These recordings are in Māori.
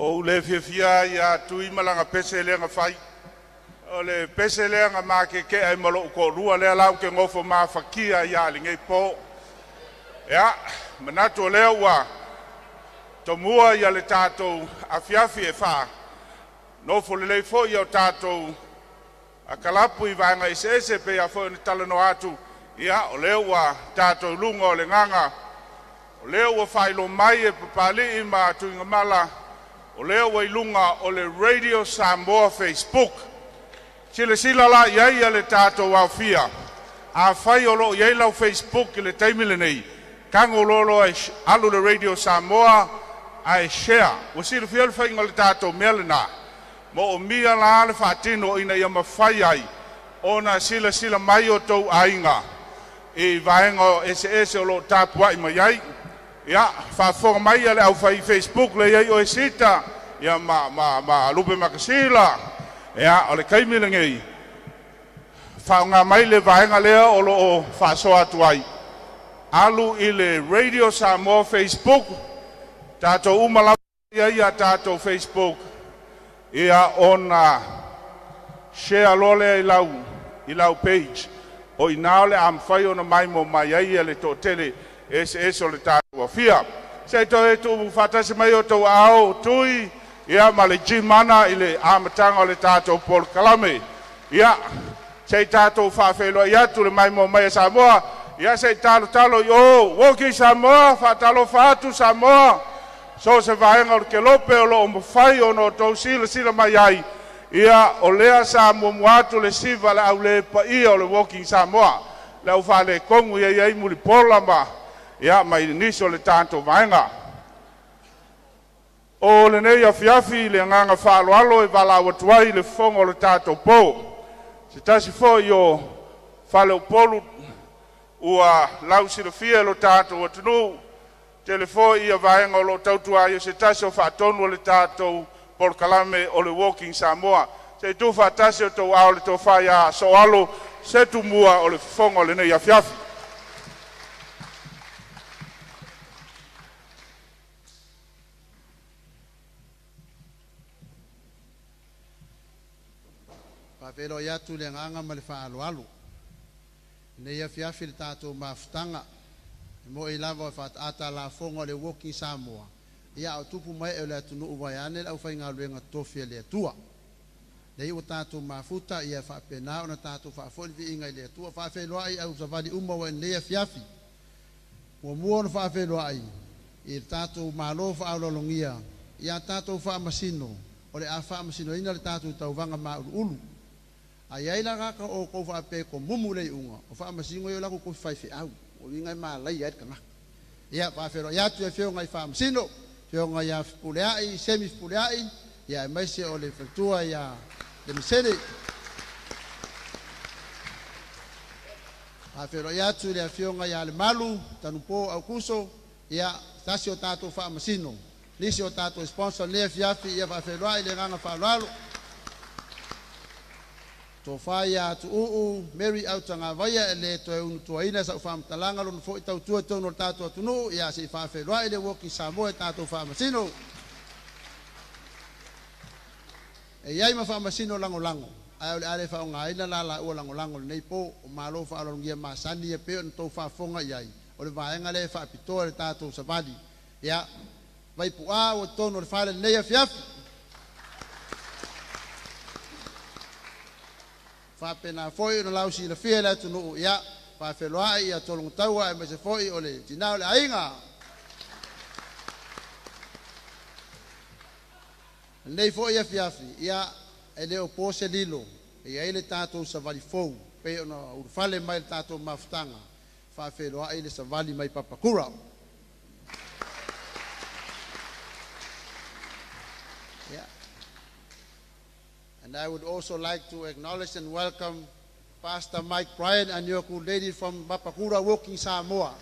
O le Fiafia ia tui malanga pese lenga fai. O le pese lenga ma ke ai malo ko rua le lau ke ngofo ma fakia ia lingai po. Ya, manato le wa. Tomua ia le tatou a Fiafia fa. No fo le fo ia tatou a kalapu I vanga ise pe a fo ni talano atu. Ia o le wa tatou lunga o le nganga. O le wa failo mai e papali I ma tu ngamala. O leo wa ilunga o le Radio Samoa Facebook. Sila la iai le tato wa fia. A fai o lo iai lau Facebook le taimile nei. Kango lolo alu le Radio Samoa ai share. O sila fia le fai le tato melena. Mo o mia la le fatino ina ia mawhai ai. Ona sila mai o tau ainga. I vaenga ese o lo tapua I mai ai. Ya, fa for mai le au fai Facebook le ia o sita ya ma lupe makasila ya o le kaimile ngei fa nga mai le vaenga le o lo fa so atuai alu I le Radio Samoa Facebook tato umala ia tato Facebook ia ona share lole I lau page o inaole am fai ona mai mo mai ia le totele ese o le tato fia se to e tu fata se mai o to ao tui ia male jimana I le amatanga o le tato Paul Kalame ia se tato fa felo ia tu le mai mo mai Samoa ia se talo yo woki Samoa fa talo fatu Samoa so se vaenga o ke lope o lo fai o no to sila mai ai ia o lea sa muatu le siva le au le pa ia o le woki Samoa le au fa le kongu ia I muri pola ma ia mai niso le tanto vaenga o le nei a Fiafi le nganga whaaloalo e wala watuai le fongo le tato po se tasi fo yo whale upolu ua lausi le fia lo tato watunu telefo ia vaenga o lo tautua ia se tasi o whaatonu le tato Paul Kalame o le Walking Samoa se tu whaatasi o tau ao le tau whaia so alo se tu mua o le fongo le nei a Fiafi Pero ya tu le nganga ma le whaaloalo. Nei a Fiafi le tātou mafutanga. Mo I lava wha ata la fonga le Walking Samoa. Ia o tupu mai e le atunu uwai ane au whai ngā luenga tofia le atua. Nei o tātou mafuta ia whapena o na tātou whafoli vi inga I le atua. Whawheloa ai au savali umawa nei a Fiafi. Mua mua na whawheloa ai. I le tātou malo whaalolongia. Ia tātou whaamasino. O le a whaamasino ina le tātou tauwanga maulu. Ai ai la ka o ko fa pe ko mumu le unga o fa masingo yo la ko fa fi au o vinga ma la ya ka ya fa fero ya tu fe ngai fa masino fe ngai ya puleai semi puleai ya mai se o le fertua ya de misere fa fero ya tu le fe ngai ya le malu tanu po au kuso ya tasio tato fa masino lisi o tato sponsor le Fiafi ya fa fero ai le nganga fa lalo to faya tu Mary outanga vaya le to un to ina sa fam talanga lo fo tau tu to no tato tu no ya se fa fe lo ile Walking Samoa tato fa masino e yai ma fa masino lango ale fa nga ina la o lango nei po malo fa lo ngia masani e pe to fa fonga yai o le vaenga le fa pito le tato sa vadi ya vai pu a o to no fa le nei Fiafi fa pena foi no lausi le fiela tu no ya fa feloa ia tolong taua e me se foi ole tinao le ainga nei foi ia Fiafi ia ele o pose lilo ia ele tato sa vali fou pe no urfale mai tato maftanga fa feloa ile sa vali mai papakura And I would also like to acknowledge and welcome Pastor Mike Bryan and your good lady from Mapakura Walking Samoa.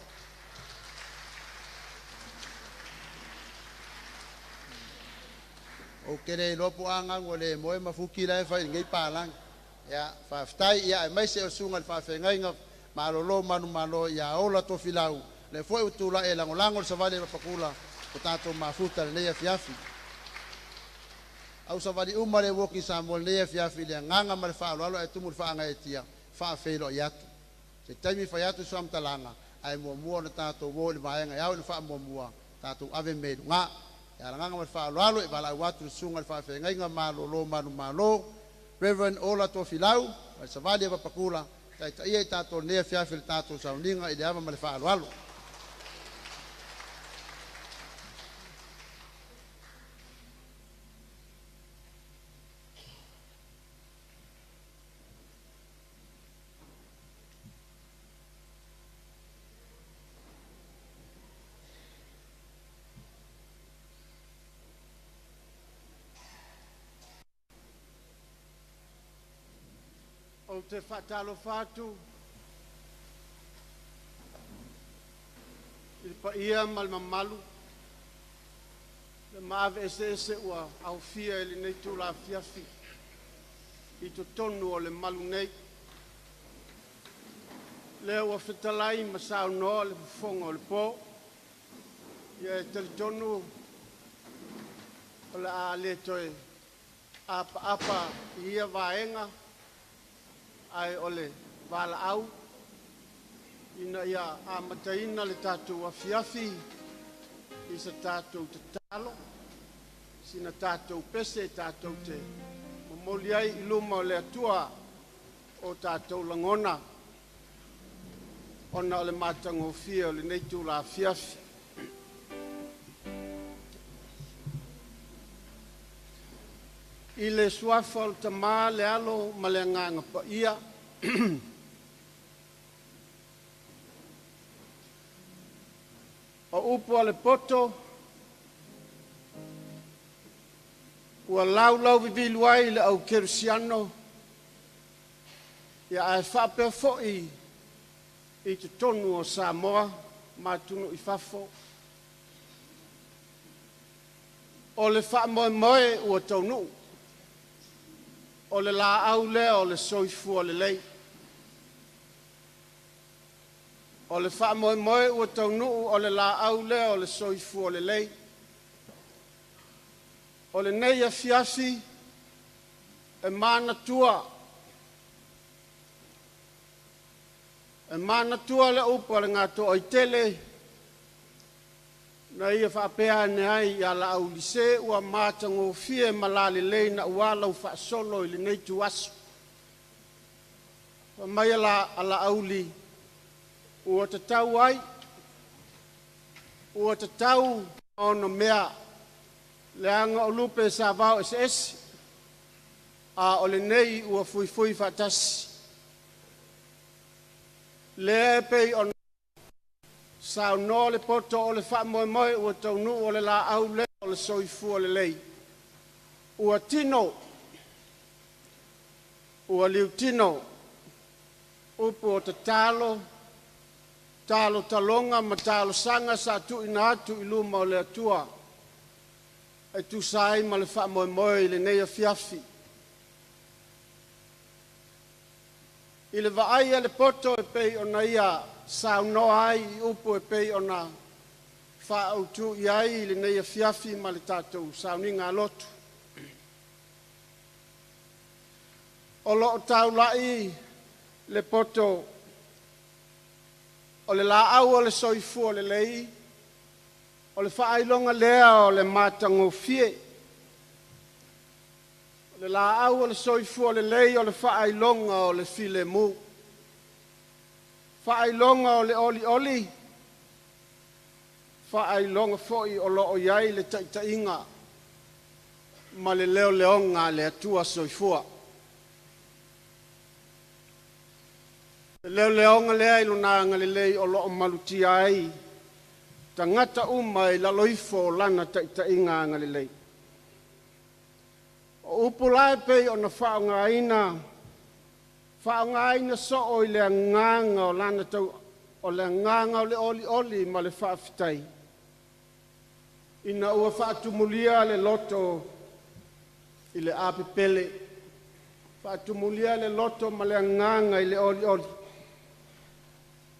O kere lopo anga ngole moe mafuki lai fai ngai palang. Ya fa ftai ya mai se sunga fa fe ngai nga malolo manu malo ya ola to filau. Le foi utula e langolango sa vale Mapakura. Potato mafuta le Fiafi. au sa vali uma le woki Samoa le fiafi le nganga ma le whaaloalo e tumu le whaanga e tia whaafeilo i atu. Se taimi whai atu suam talanga ai mua na tātou wō le maenga iau le wha mua tātou ave medu ngā. Ia nganga ma le whaaloalo e wala watu le sunga le whaafe ngainga malo malo. Reverend Ola Tofilau, le savali e wapakula, tai ta ia tātou nea fiafi le tātou sauninga i le ama ma le whaaloalo. O te whatalo whātu, i pa ia mal mamalu, le maave ese ua au fia ili nei tu la fiafi, i to tonu o le malu nei. Le ua whitalai masau noa le fufonga o le pō, ia e tali tonu o le a le toe apa ia vaenga, ai ole wala au ina ia amataina le tātou a fiafi i sa tātou te talo sina tātou pese tātou te mamoli ai i luma o le atua o tātou langona ona o le mātango fia o le neitu la fiafi i le suafa o tamā le alo ma le nganga pa ia. O upo le poto, ua lau vivilu ai le au kerusiano, ia ai whape fo'i i te tonu o Samoa, mātunu i whafo. O le wha moe ua taunu. O le la au le o le soifu o le lei. O le wha moe ua taunu o le la au le o le soifu o le lei. O le nei a fiafi e mana tua. E mana tua le upo le ngato o i tele. Na ia whaapea ne ai i ala au lise ua mātango fie malale lei na uala u whaasolo i le neitu asu. Wa mai ala auli ua te tau ai, ua te tau ono mea le anga o lupe sa vau SS a o le nei ua fui whaatasi. Le pei ono Sao no le poto o le wha moe ua taunu o le la au le o le soifu o le lei. Ua tino, ua liu tino, upu o te talo talonga ma talo sanga sa tu ina atu i luma o le atua. E tu sai ma le wha moe i le neia fiafi. I le vaai le poto e pei o na ia sao no ai upo e pei ona wha au tu i ai le neia fiafi ma le tātou sao ni ngā lotu. O lo tau lai le poto o le la au o le soifu o le lei o le wha ailonga lea o le mātango fie. O le la au o le soifu o le lei o le wha ailonga o le file mu. Whaai-longa o le oli. Whaai-longa fo'i o lo o iai le taitainga. Ma le leo leonga le atua soifua. Le leo leonga lea ilunanga le lei o lo o malutia ai. Tangata uma i laloifo o lana taitainga anga le lei. O upulai pei o na whaonga ina. Whaongaina so o le nganga o lana tau o le nganga o le oli ma le whaafitai. Ina ua whaatumulia le loto i le apipele. Whaatumulia le loto ma le nganga i le oli.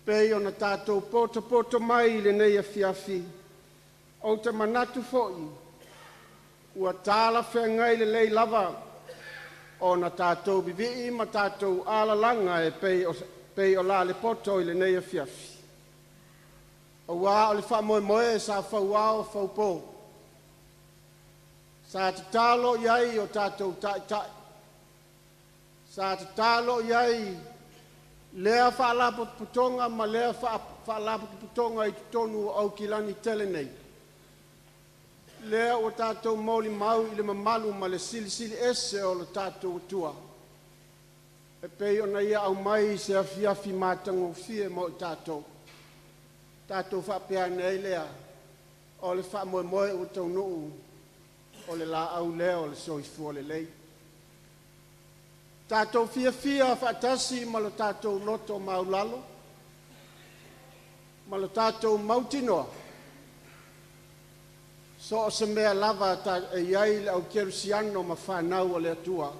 Pei o na tātou poto mai i le neia fiafi. O te manatu fo'i. ua tāla whengai le lei lava o na tātou bivi ma tātou alalanga e pei o la le poto i le nei a Fiafi. O wā o le wha moe moe sa whau ao whau pō. Sa te tālo iai o tātou tai. Sa te tālo iai lea whaalapo putonga ma lea whaalapo putonga i tonu au kilani tele nei. Lea o tātou mauli mau i le mamalu ma le sili ese o le tātou tua. E pei o na ia au mai se a Fiafi mātango fie mo i tātou. Tātou whapea nei lea o le wha moe moe o tau nuu o le la au lea o le soifua le lei. Tātou Fiafia whaatasi ma lo tātou loto maulalo, ma lo tātou mautinoa. So o se mea lava e iai le au kerusiano ma whanau o le atua,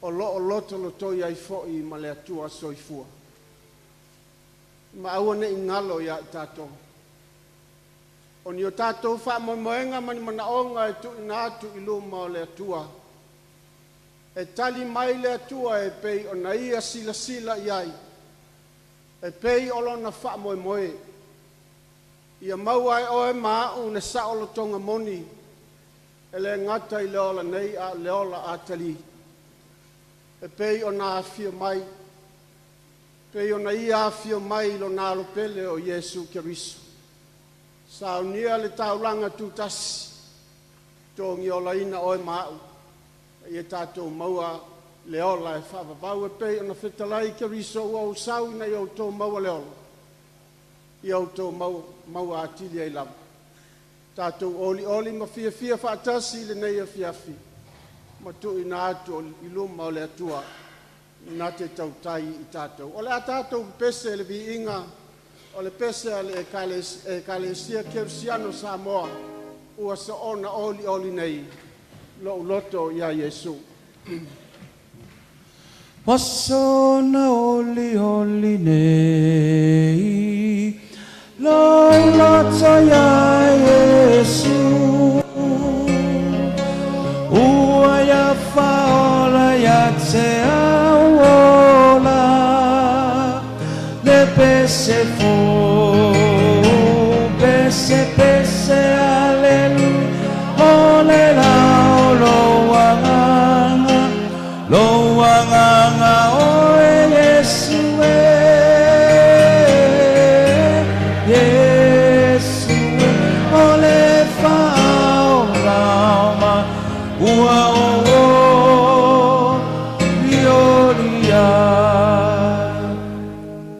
o loto lo toi ai foi ma le atua soifua. Ma aua ne ingalo ia tātou. O ni o tātou wha moenga mani mana onga e tu inatu i luma o le atua. E tali mai le atua e pei o na ia sila iai. E pei o lona wha moe. Ia maua e oe maa u ne saolo tonga moni. E le ngata i leola nei a leola a tali. E pei o na afia mai. Pei o na ia afio mai lo nalo pele o Yesu Keriso. Sa unia le taulanga tutasi. Tongi o laina oe mau. Ia tātou maua leola e whawawau e pei o na whetalai Keriso ua usau na iau tō maua leola. Iau tō maua atili ai lava. Tātou oli ma Fiafia whaatasi le nei a Fiafi. Ma tu ina atu i luma o le atua. Na te tautai i tātou. O le a tātou pese le vi inga, o le pese e kalesia Kerusiano Samoa, ua sa ona oli nei, lo loto ia Yesu. Wasona oli nei, lo loto ia Yesu, ua ia faola ia te pese aleluia, ole lao lo wanganga o Yesu ole faulama ua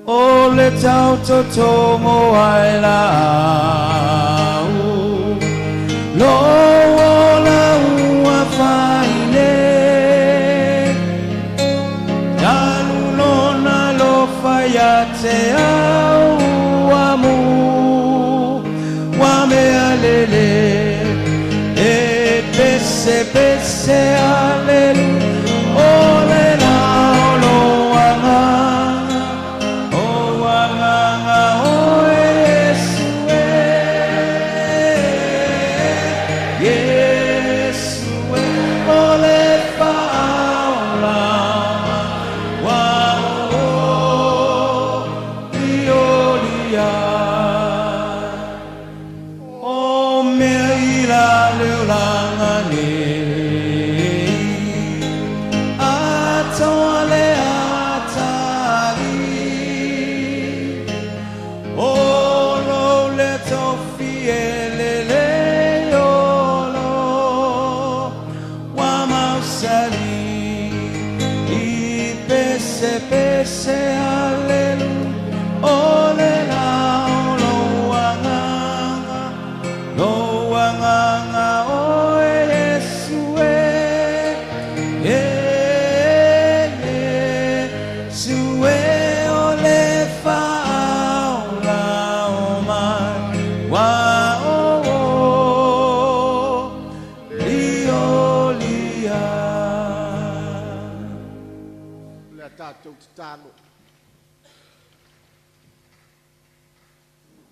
ole tau totongo ai lau lo ola ua whaine talu lona lo whaia te au amu wa mea lele e pese alelu ole lau lo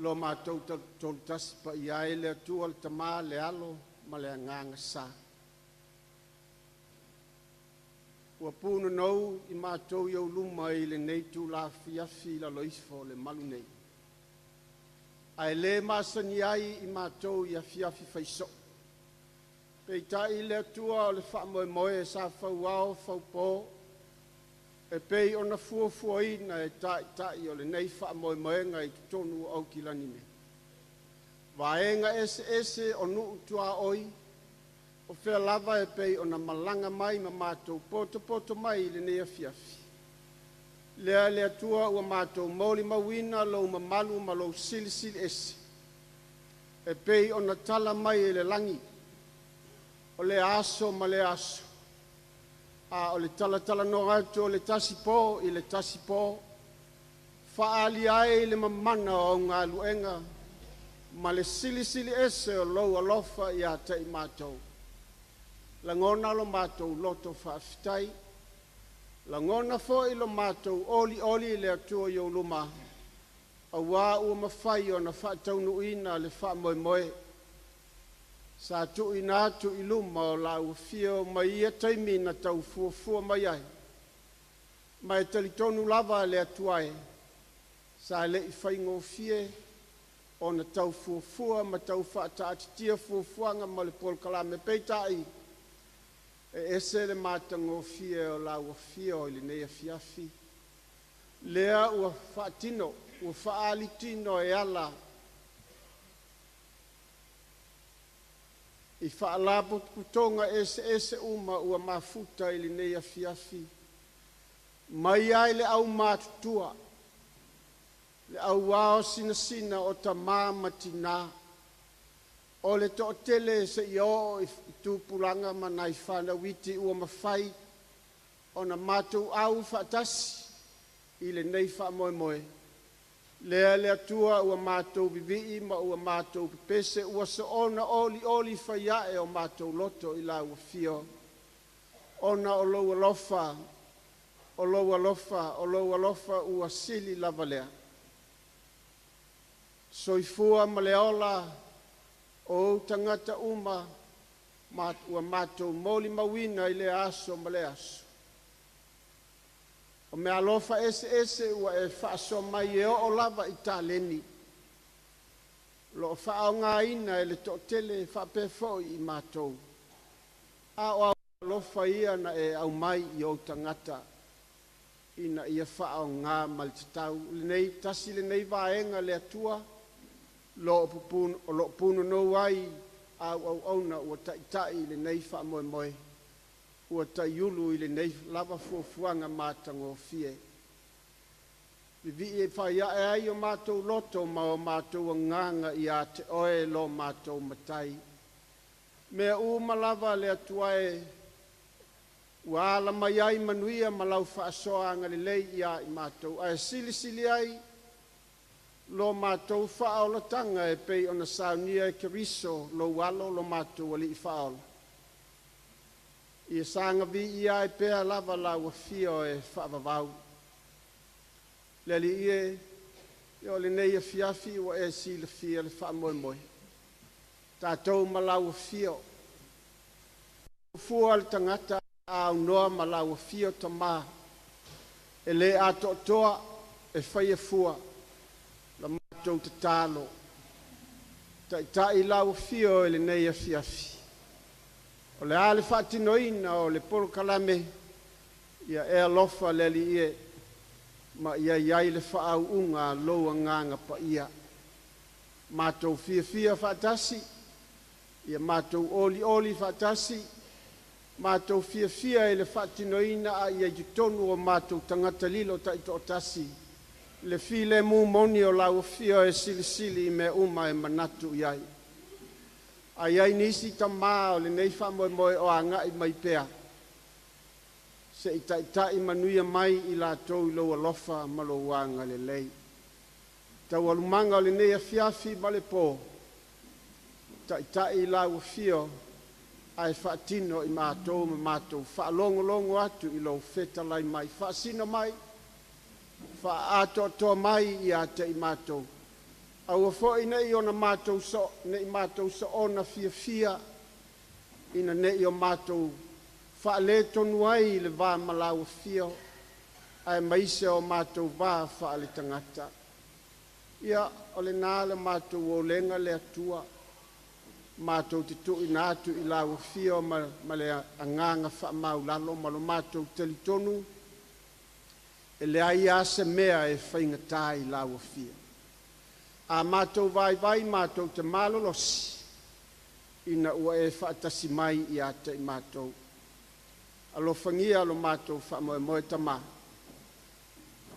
Lo mātou tolu tasi pa ia ele atua le tamā le alo ma le nganga sa. Ua puna nou I mātou iau luma I le nei tu la fiafi la loifo le malu nei. Ai le masani ai I mātou ia fiafi faiso. Pei I le atua o le wha moe moe sa fau ao fau po. E pei ona fua ina e tai o le nei wha moe moe ngai tonu au ki lani me. Vaenga ese o nuu tua oi. O whea lava e pei ona malanga mai ma mātou poto mai le nei fiafi. Lea le atua ua mātou mauli mawina lo mamalu ma lo sili ese. E pei ona tala mai e le langi. O le aso ma le aso. O le tala no ratu o le tasipo I le tasipo. Faali ai le mamana o ngā luenga. Ma le sili ese o lo alofa I a te I mātou. Langona lo mātou loto whaafitai. Langona fo I lo mātou oli le atua I o luma. A wā ua mawhai o na whaataunu ina le wha moe moe. Sa tu ina atu I luma o la ua fio mai ia taimi na tau fua mai ai. Mai talitonu lava le atuae. Sa le I whaingo fie o na tau fua ma tau whaataatitia fuanga ma le polkalame peitai. E ese le mātango fie o la ua fio I le nei fiafi. Lea ua whaatino, ua whaalitino e ala. I whaalabo kutonga ese uma ua mafuta I le nei fiafi. Mai ai le au mātutua. Le au wao sina o ta māmatina. O le to tele se io I tupulanga mana I whana witi ua mawhai. O na mātou au whaatasi I le nei wha moe moe. Lea le atua ua mātou bibi ma ua mātou pese ua se ona oli whaiae o mātou loto I la ua fio. Ona o loa lofa, o loa lofa ua sili lava lea. Soifua ma le ola o tangata uma ua mātou moli mawina I le aso ma le aso. O mea alofa ese ua e whaaso mai e o lava I tāleni. Lo whaao ngā ina e le tōtele whapefo I mātou. A o alofa ia na e au mai I o tangata. Ina ia whaao ngā malitatau. Le nei tasi le nei vaenga le atua. Lo puno no ai au na ua tai le nei wha moe moe. Ua tai ulu I le nei lava fuanga mātango fie. Vivi e whaia e ai o mātou loto ma o mātou nganga I a te oe lo mātou matai. Mea malava le atuae ua ala mai ai manuia malau whaasoa anga le lei ia I mātou. Ai sili ai lo mātou whaolatanga e pei ona saunia e keriso lo walo lo mātou wali I whaola. Ia sanga vi ia e pea lava la ua fio e whaavavau. Leli ie o le nei fiafi ua e sila fia le wha moe moe. Tātou malau fio. Fua le tangata au noa malau fio ta maa. E le ato toa e whaia fua. La mātou te tālo. Tai lau fio e le nei fiafi. O le ale whaatinoina o le polo kalame. Ia e alofa leli ie. Ma ia iai le whaau unga loa nganga pa ia. Mātou fia whaatasi. Ia mātou oli whaatasi. Mātou fia e le whaatinoina a ia jutonu o mātou tangata lilo taito o tasi. Le file mu moni o lau fio e sili me uma e manatu iai. A iai nisi ta maa o le nei wha moe o anga I mai pea. Se I manuia mai I la tau I loa lofa ma lo wanga le lei. Tau alumanga o le nei a fiafi ma le po. I lau fio ai whaatino I mātou ma mātou. Wha longo atu I lo feta lai mai. Wha sino mai. Wha ato mai I a te I mātou. Au fo I nei ona mātou so, nei mātou so ona fia ina ne o mātou whaale tonu ai le wā malau fio ai maise o mātou wā whaale tangata. Ia o le nā le mātou o lenga le atua mātou te tu ina atu i lau fio ma le anganga wha mau lalo ma lo mātou teli tonu e le ai ase mea e whaingatā i lau fio. A mātou vai mātou te malolosi ina ua e whaatasi mai i ata i mātou. Alo whangia alo mātou wha moe tamā.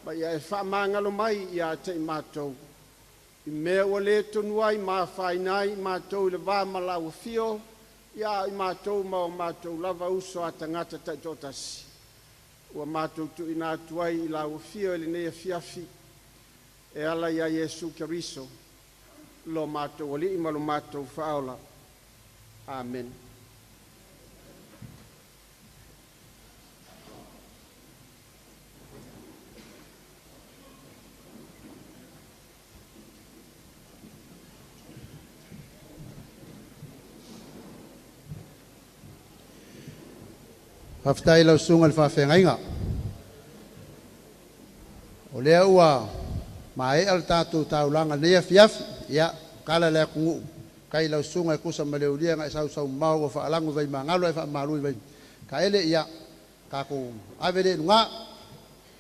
Ma ia e whaamangalo mai i ata i mātou. I mea ua le tonu ai mā whainai mātou le wā malau fio. Ia i mātou ma o mātou lava uso a tangata taitotasi. Ua mātou tu ina atu ai i lau fio e le nea fiafi. E ala ia Yesu Keriso. Lo mātou wali ima lo mātou whaola. Amen. Haftai lau sunga le whawhengainga. O lea ua mai al tātou taulanga nea fiafi, ia kala lea kungu. Kai lau sunga e kusa maleulia ngai sau mau o whaalangu vai mangalo e whaamalui vai. Ka ele ia kako avere nunga,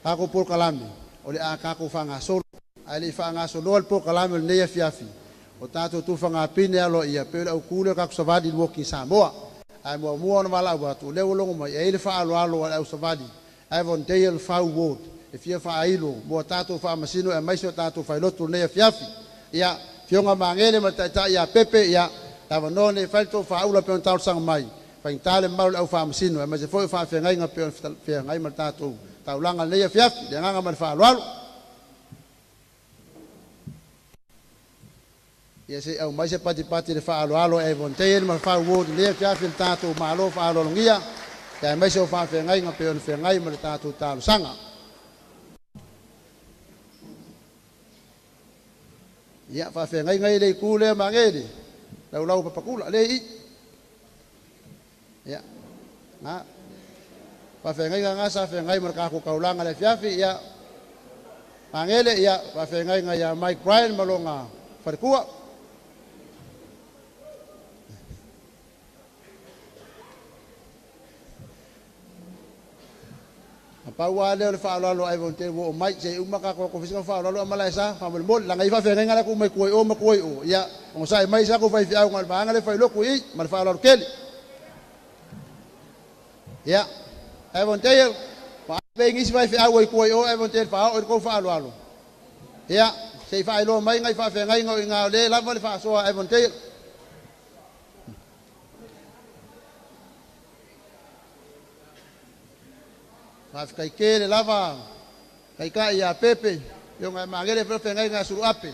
kako polkalami. O le a kako whangasolo, a le whangasolo al polkalami le nea fiafi. O tātou tu whangapine alo ia pēle au kule kako savadi luoki Samoa. Ai mua na wala watu leo longo mai e le fa alo au savadi ai von teil fa word e fia fa ailo mo tato fa masino e mai so tato fa lotu ne fiafi ia fionga mangele mata ia pepe ia tava no ne falto fa ula pe tau sang mai fa intale mal au fa masino e mai se foi fa ngai nga pe ngai mal tato tau langa ne fiafi de nga mal fa alo ia se au mai se pati le fa alo e von teil mal fa word le fiafi tato malo fa alo ngia e mai se fa ngai nga pe ngai mal tato tau sanga. Ia fa ngai le kule mangele lau papakula le i ia na fa ngai nga sa ngai marka ko kaulanga le fiafi ia mangele ia fa ngai nga ya Mike Brian malonga farkua apa wale le fa lo ai vonte wo mai se umaka ko fisika fa lo amala sa fa mol la ngai fa fe ngai ko mai ko o ya o sai mai sa ko fa fi au ngal ba ngale fa lo ko i mal fa lo kel ya ai vonte fa be ngi fa fi au ko ai vonte fa o ko fa lo ya se fa lo mai ngai fa fe ngai nga le la fa so ai vonte kai kele lava kai ka ia pepe yo ngai mangele fe ngai nga suru ape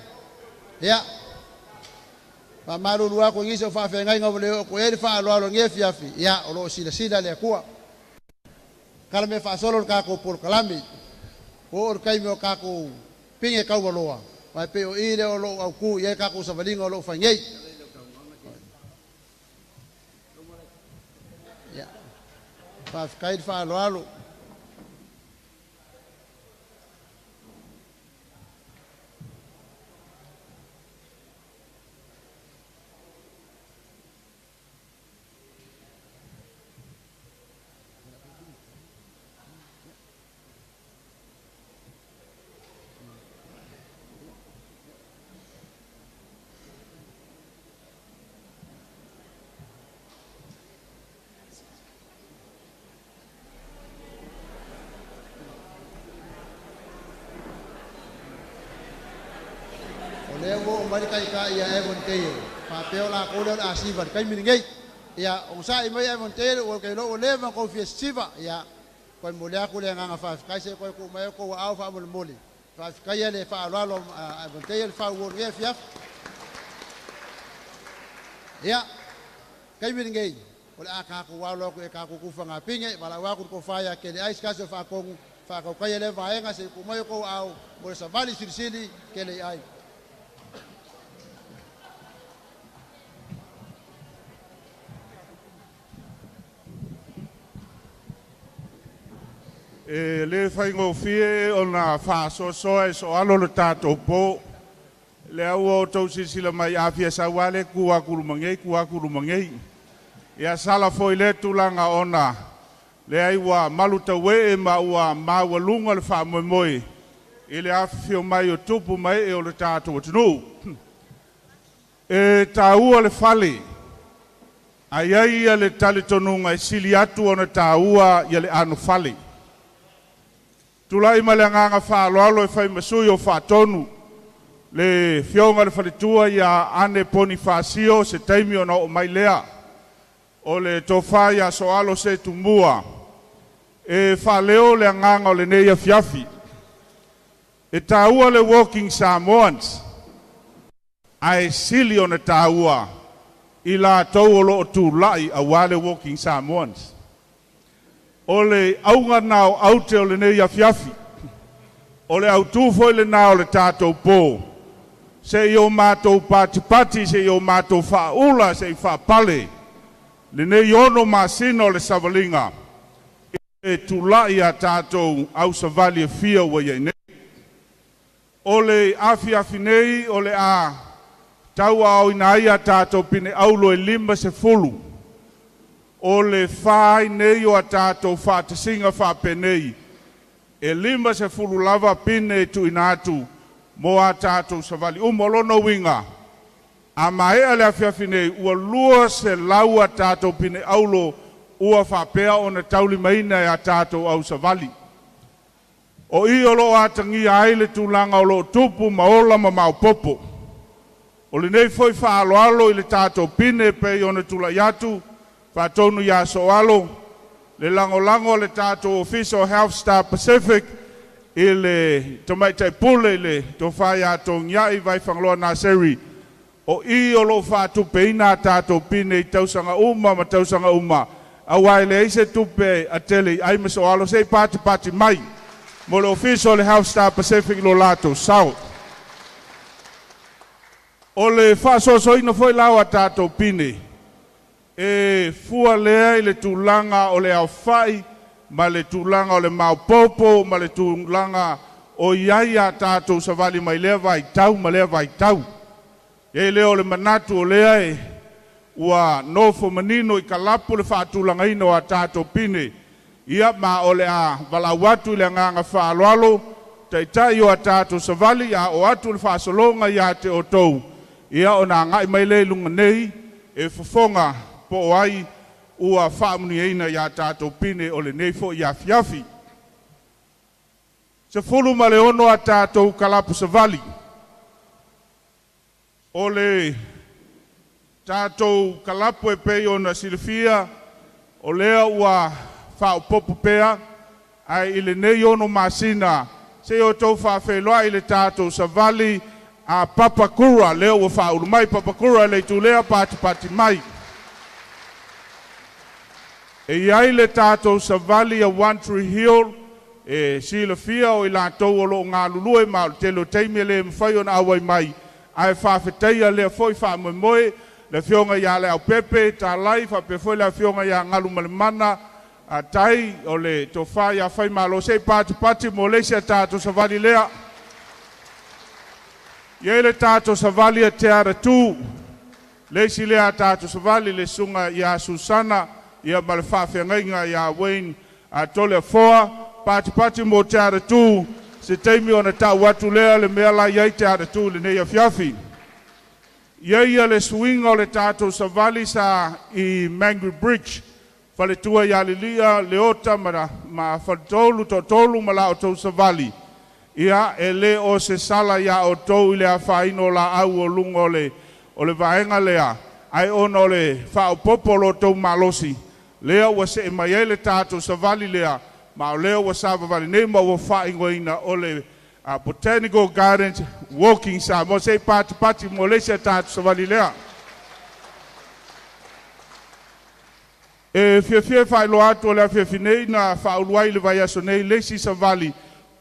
ya pa malu lua ko ngiso fa fe ngai ngole ko e fa lo nge fiafi ya o lo sila le kuwa kala me fa solo ka ko por kalami o kai me ka ko pinge ka waloa mai pe o ile o lo au ku ye ka ko sa valinga o lo fa ngei ya fa kai fa lo lewo mari kai ka ia evon teil pa peola ko le asiva kai mingai ia o sai mai evon teil o kai lo le ma ko festival ia ko mo le ko le nga fa kai se ko mai ko au fa mo moli fa kai le fa lo evon teil fa wo nge fiaf ia kai mingai o le aka ko wa lo ko ka ko fa nga pinge bala wa ko fa ya ke le ais ka se fa ko kai le va nga se ko mai ko au mo sa vali sirsili ke le ai E le whaingo fie o na whaasosoa e so alo le tātou pō. Le au o tau sisila mai awhia sa wale kua kurumangei. Ia sala foi le tulanga ona. Le aiwa maluta we e maua mawalunga le whaamoemoe. I le awhio mai o tupu mai e o le tātou atunu. E tāua le whale. Ai ia le tale tonunga e sili atu ona tāua ia le anu whale. Tulai malanganga whaaloalo e whai masui o whaatonu. Le fionga le whalitua ia ane poni whaasio se taimi ona o mai lea. O le tofai a soalo se tumua. E whaleo le anganga o le neia Fiafi. E tāua le walking Samoans. Ai sili ona tāua. I la tau o loo tūlai a wale walking Samoans. O le aunga nao aute o le neia Fiafi. O le autufo i le nao le tātou pō. Se i o mātou pati, se i o mātou whaula, se i whapale. Le nei ono māsino le savalinga. E tūlai a tātou au savali e fia wa iei nei. O le afiafi nei, o le a tau au ina ia tātou pine aulo e 5 O le whai nei o a tātou whātasinga whāpenei. E 5 lava pine tu inatu mo a tātou savali. Umolono winga. A mahea le afiafi nei, ua lua se lau a tātou pine aulo ua whapea o na tauli maina e a tātou au savali. O i o lo atangi aile tūlanga o lo tupu maola ma maupopo. O le nei foi whaaloalo i le tātou pine pe o na tula yatu, whaatonu ya soalo, le lango le tātou Official Health Star Pacific, i le tomaitai pule le tofai ato ngiai vai whangloa Naseri. O i o lo whaatu peina tātou pine i tausanga uma ma tausanga uma. Awai le eise tupe a tele ai ma soalo sei pati mai. Mo le Official Health Star Pacific lo lato South. O le whaasoso ina foi lau a tātou pine. E fua lea i le tūlanga o le au whai, ma le tūlanga o le maupopo, ma le tūlanga o iai a tātou savali mai lea vai tau, ma lea vai tau. E leo le manatu o lea e ua nofo manino i kalapu le whaatūlanga ino a tātou pine. Ia ma o le a walawatu i le nganga whaaloalo, taitai o a tātou savali a o atu le whaasolonga ia te o tou. Ia o nā ngai mai le lunga nei, e fofonga po ai ua whaamuni eina ia tātou pine o le neifo ia Fiafi. Se fulu ma le ono a tātou kalapu savali. O le tātou kalapu e pei o na Fiafia, o lea ua whaopopo pea, ai i le nei ono masina, se o tau whawheloa i le tātou savali, a Papakura, leo ua whauru mai, Papakura le tu lea pati mai. E iai le tātou savali a One Tree Hill, e Fiafia o i lātou o lo ngā lulue ma o telo teime le mwhai o na awai mai, ai whawheteia lea foi whamoemoe, le fionga ia le au pepe, tā lai, whape foi le fionga ia ngalu malemana, a tai o le tofai a whai malo sei pati mo leisia tātou savali lea. Ia le tātou savali a te ara tū, leisi lea tātou savali le sunga ia Susana, ia male whawhengainga ia Wayne, a tole a foa, pati mo te ara tū, se teimi o na tau watu lea le mea la iai te ara tū le neia Fiafi. Ia le swinga o le tātou savali sa i Mangry Bridge, whale tua ia lilia, leota ma whaltolu tolu ma la o tau savali. Ia e le o se sala ia o tou i le a whaino la au o lunga o le vaenga lea. Ai ono le whao popolo tau malosi. Lea ua se e mai e le tātou savali lea. Ma o lea ua savavali nema ua whaingoina o le Botanical Gardens Walking Sa. Mo se pati mo lesia tātou savali lea. E Fiafia whailo atu o le Fiafinei na whauluai le vai aso nei lesi savali.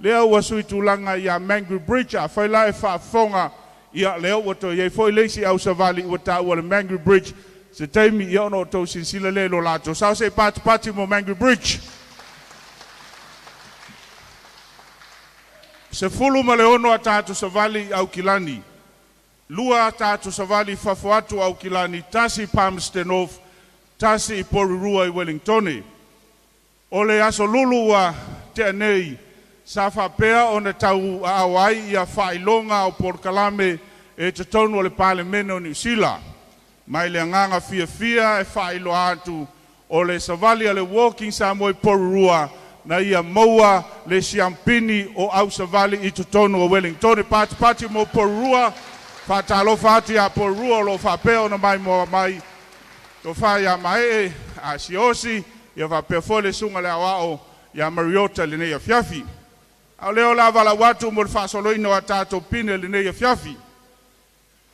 Lea ua sui tūlanga ia Mangry Bridge, a whaila e whaafonga ia lea ua to iei foi leisi au savali ua tā ua le Mangry Bridge, se teimi ia ono tau sinsila le lo lato. Sao se pati mo Mangry Bridge. Se fulu ma le ono a tātu savali au kilani. Lua tātu savali fafuatu au kilani, tasi Palmerston, tasi I Porirua I Wellingtoni. Ole aso lulu wa te anei, sa whapea o na tau a awai ia whailonga o Porkalame e te tonu o le Parlemene o New Zealand. Mai le nganga Fiafia e whailo atu o le savali a le walking Samoa I Porirua na ia maua le siampini o au savali I te tonu o Wellingtoni. Pati mo Porirua, whatalo whati a Porirua lo whapea o na mai moa mai. To whai a mai a siosi, ia whapea fole sunga le awao ia Mariota le nei a Fiafi. Au leo la wala watu mo le whasoloino a tātou pine le nei a Fiafi.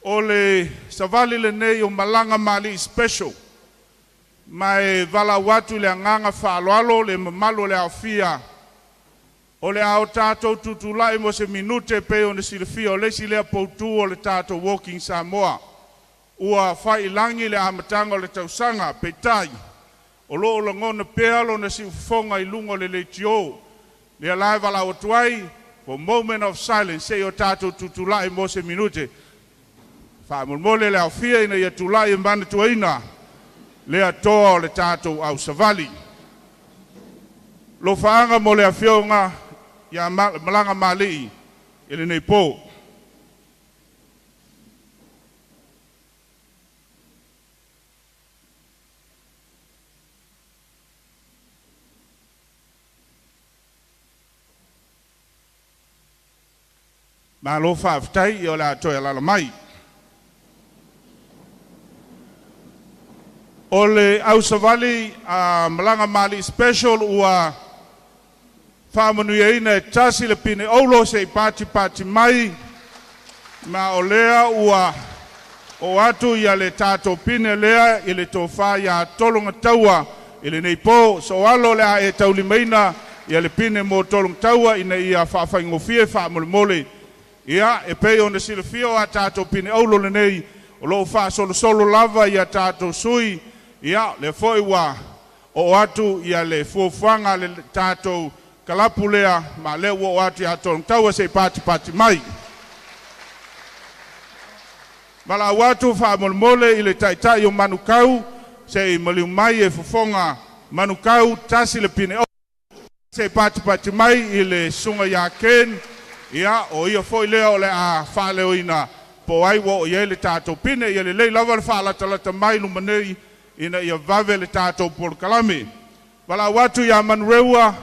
O le savali le nei o malanga mali special. Mai wala watu le anganga whaaloalo le mamalo le awhia. O le ao tātou tutulai mo se minute pe o le silifia o le silea poutu o le tātou walking Samoa. Ua whai langi le amatanga o le tausanga pe tai. O loo la ngona pealo na si ufonga I lungo le leitio. Le alai wala o tuai, for moment of silence, se o tātou tutulai mo se minute. Whaamulmole le awhia ina ia tulai mbana tuaina. Le atoa o le tātou au savali. Lo whaanga mo le awhionga ia malanga malii, ele nei po. Ma lo whaaftai I o le atoe alala mai. O le au savali a malanga mali special ua whaamanuia ina e tasi le pine aulo se I pati mai. Ma o lea ua o atu ia le tātou pine lea I le tofa ia tolonga taua I le nei po. So alo lea e taulimaina ia le pine mo tolonga taua ina ia whaafangofie whaamole. Ia, e pei o na silafia o a tātou pine aulo le nei, o loo wha solo lava I a tātou sui, ia, le foi wa, o atu ia le fuafanga le tātou kalapu lea, ma le o atu ia tolong taua se pati mai. Mala watu wha mole I le taitai o manukau, se I maliu mai e fufonga manukau tasi le pine aulo, se pati mai I le sunga ia ken, ia o ia foi lea o le a whaleo ina po ai wo o ia le tātou pine ia le lei lava le whaalatalata mai lumanei ina ia vave le tātou Porkalame. Wala watu ia manreua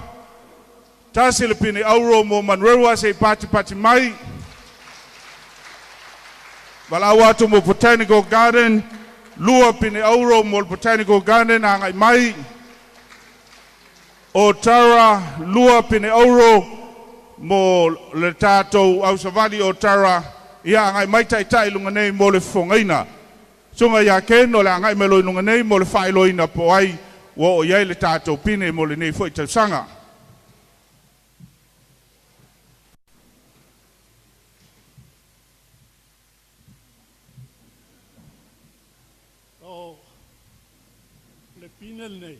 tasi le pine auro mo manreua se pati mai. Wala watu mo Botanical Garden lua pine auro mo Botanical Garden angai mai. O Tara lua pine auro mo le tātou au savali o Tara ia ngai mai tai lunga nei mo le fongaina. Sunga ia ken o le ngai melo lunga nei mo le whailoina po ai wo o iai le tātou pine mo le nei foi tausanga. O le pine nei.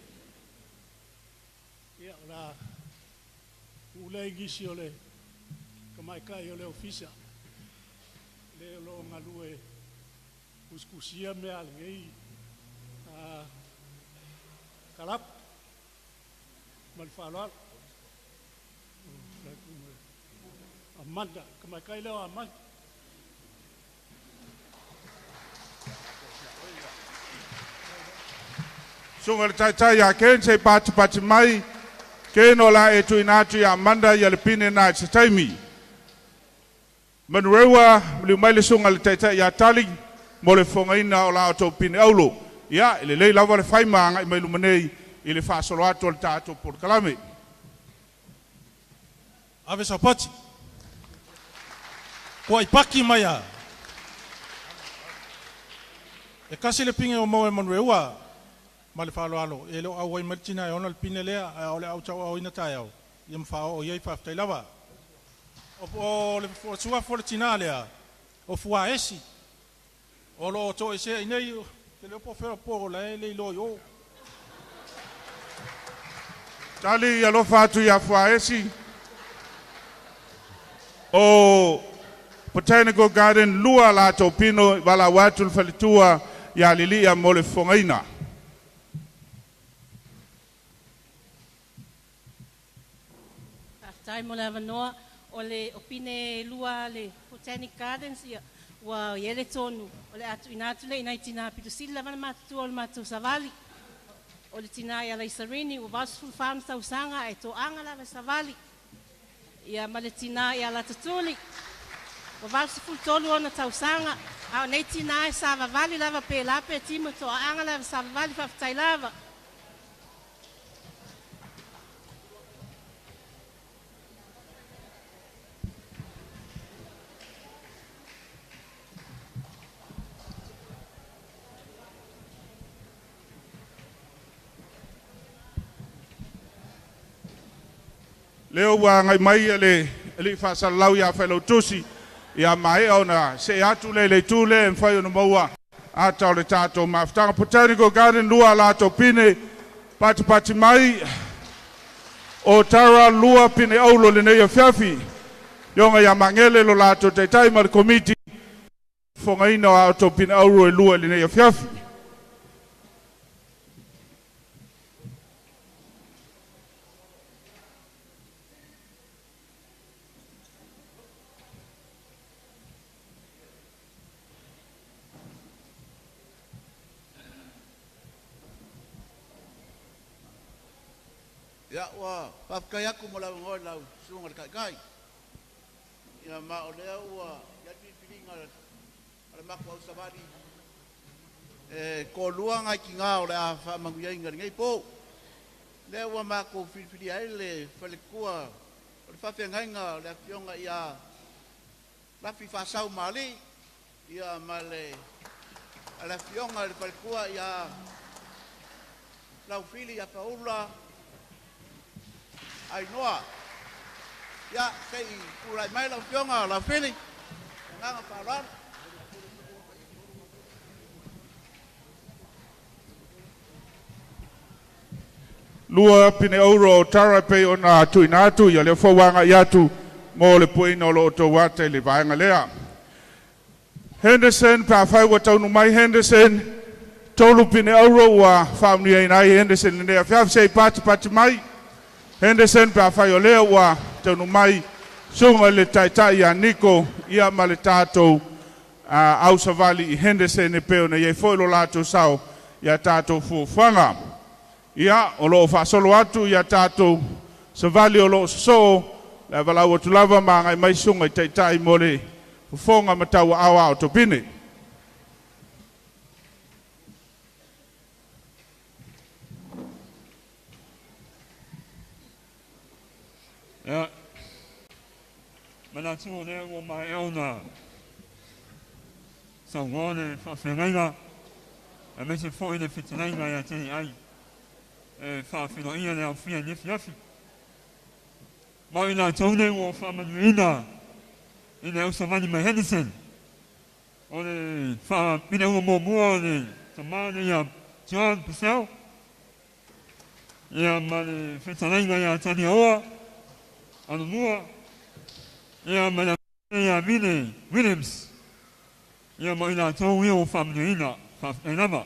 Ia la ule gisi o le kamaikai o le ofisa le lo ngalue kuskusia me al ngei kalap mal falal amanda kamaikai le amanda Sunga le taitai a ken se pati mai. Keno la e tu inatu ya Amanda ya le pine na se taimi. Manurewa mliu mai le sunga le taitai ya tali mo le fongaina o la auto pine aulo. Ia, ele lei lava le whaima anga I mai lumanei I le whaasolo ato le tātou Porkalame. Ave sa pati. Kua I paki mai a. E kasi le pinge o mau e Manurewa. Male falo alo e lo au ai martina e ona le pine lea o le au tau au ina tai au ia mfao o iai whaftai lava o le sua fortina lea o fua esi o lo to e se inei te le po fero po la e le lo yo Tali ia lo fatu ia fua esi o Botanical Garden lua la to pino wala watu falitua ya lilia mole fongaina. Tai mo la vanoa o le opine lua le Botanic Gardens ia wa yele tonu o le atu inatu le inai tina pitu sila vana matu o le matu savali o le tina ia la isarini o vasu farm sa usanga e to anga la savali ia ma le tina ia la tatuli o vasu ful tolu ona ta usanga a nei tina e sa vali lava pe la pe timo to anga la savali fa tai lava Leo wa ngai mai ele fa salau ya fa lo tusi ya mai ona se atu le tule en fa yo no moa ata le tato maftanga Botanical Garden lua la to pine pati mai o tara lua pine aulo le nei fiafi yonga ya mangele lo la to te tai mar committee fonga ina to pine aulo lua le nei fiafi Ya wa papkai aku mo lang ngol law sungal kai. Ya ma ole wa ya pilinga ala makwa usabadi. Ko luanga ki nga ole a fa manguya ngai po. Le wa ma ko fili ele fale kua. Ole fa fe ngai nga le fionga ya. La fi fa sau mali. Ya male ala fionga le fale kua ya. La fili ya paula. Ai noa ya sei ulai mai la fionga la fili nga paran lua pine euro tara pe ona tuinatu ya le fowanga yatu mo le puino lo to wate le vaanga lea Henderson pa fai wa tau mai Henderson tolu pine euro wa family ai Henderson ne afia sei pati mai Henderson pa fai o lea wa tau mai sunga le taitai ya Nico ia male tato au savali I Henderson e peo na ye foi lo lato sao ya tato fufanga ia o lo fa solo atu ya tato savali o lo so la vala o tulava manga mai sunga taitai mole fufonga matawa awa o topine Ja, mana tu ne o mai ona. Samoan fa fenga. A me se foi de fitnanga ya te ai. Fa fino ia ne afia ni fiafi. Mai na tu ne o fa manuina. Ina o sa mani mai Henderson. Ole fa pina o mo ne. Samoan ya John Pesel. Ya mane fitnanga ya tani oa. Ano mua ia mana ia Williams ia mai na tau o family ina fa enama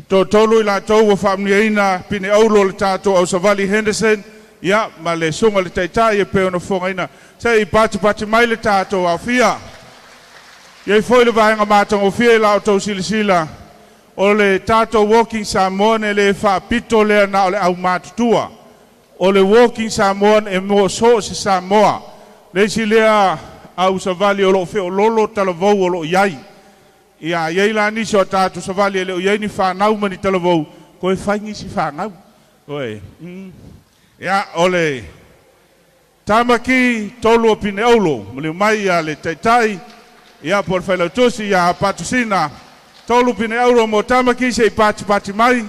to tolu la tau o family ina pine aulo le tato au savali Henderson ia ma le sunga le taitai e pe ona fonga ina sei pati mai le tato a fia ia foi le vaenga matango fia la tau silisila o le tato walking Samoan e le fa pito le na o le au matutua o le walking Samoan e mo so se Samoa le si lea au savali o lo fe o lolo talavou o lo iai ia iai la ni so tato savali le o iai ni fa nau mani talavou ko e faingi si fa nau oi ia ole tamaki tolu opine aulo mo mai ia le taitai ia por fela tosi ia patusina tolu pine euro mo tamaki se pati mai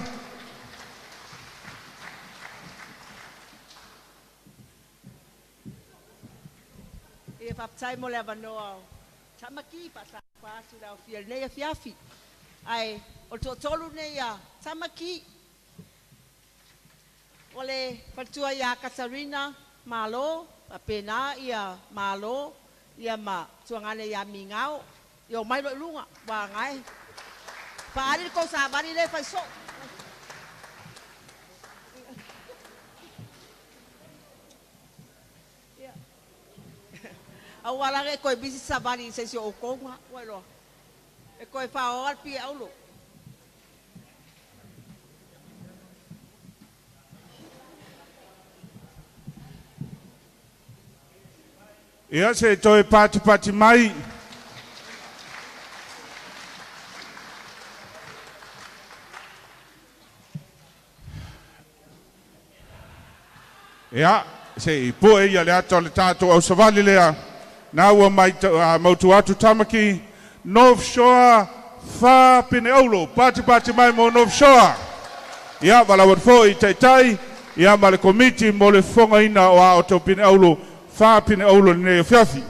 e paptai mo le vanoa tamaki pasa pasu la fiel nei fiafi ai o to tolu nei ya tamaki Ole fatua ia Katarina malo, pena ia malo, ia ma tuangane ia mingau, yo mai lo lunga wa ngai. Paari ko sa bari le fai so. Awala ke ko bisi sa bari se si o ko nga wa lo. E ko fa o pi aulo. Ia se toi pati mai. Ia se i poe ia le ato le tātou au savali lea. Nā ua mai mautu atu tamaki. North Shore wha pine aulo. Pati mai mo North Shore. Ia wala wadfo i tai. Ia ma le komiti mo le fonga ina o a o tau pine aulo. Wha pine aulo ne Fiafia.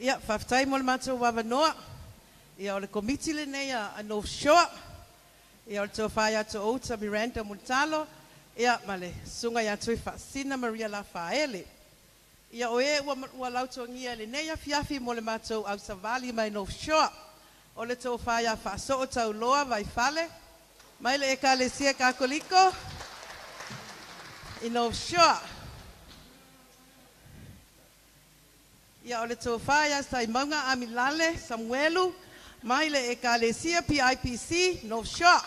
Ia, whaftai mo le mātou wawanoa. Ia o le komiti le nei a North Shore. Ia o le tō whai atu o uta Miranda Muntalo. Ia ma le sunga i atu i whaasina Maria la Faele. Ia o e ua lautongia le nei a Fiafi mo le mātou au savali mai North Shore. O le tō whai a whaaso o tau loa vai fale. Mai le eka le sia kakoliko. I North Shore. Ia o le tō whaia sai maunga a Milale, Samuelu, mai le ekalesia PIPC, North Shore.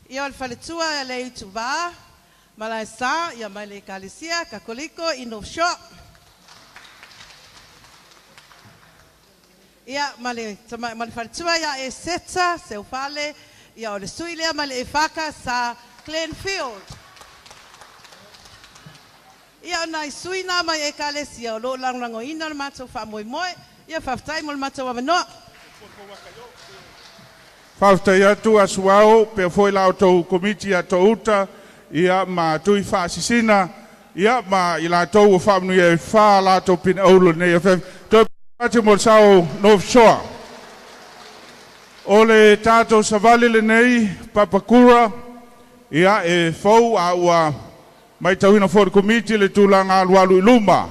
Ia o le whaletua e le utuvā, malai sa, ia mai le ekalesia, kakoliko i North Shore. Ia ma le whaletua ia e seta, se ufale, ia o le suilea ma le e whaka sa Glenfield. Ia nai suina mai e kalesia o lo langlango ina le matou wha moe moe. Ia whaftai mo le matou awanoa. Whaftai atu asuao pe foi lao tau komiti a tau uta. Ia ma tui whaasisina. Ia ma i la tau o whamnu e wha la tau pin aulo nei a whef. Toi pati mo sao North Shore. O le tātou savali le nei Papakura. Ia e fau a ua mai tauina for komiti le tūlanga alualu i luma.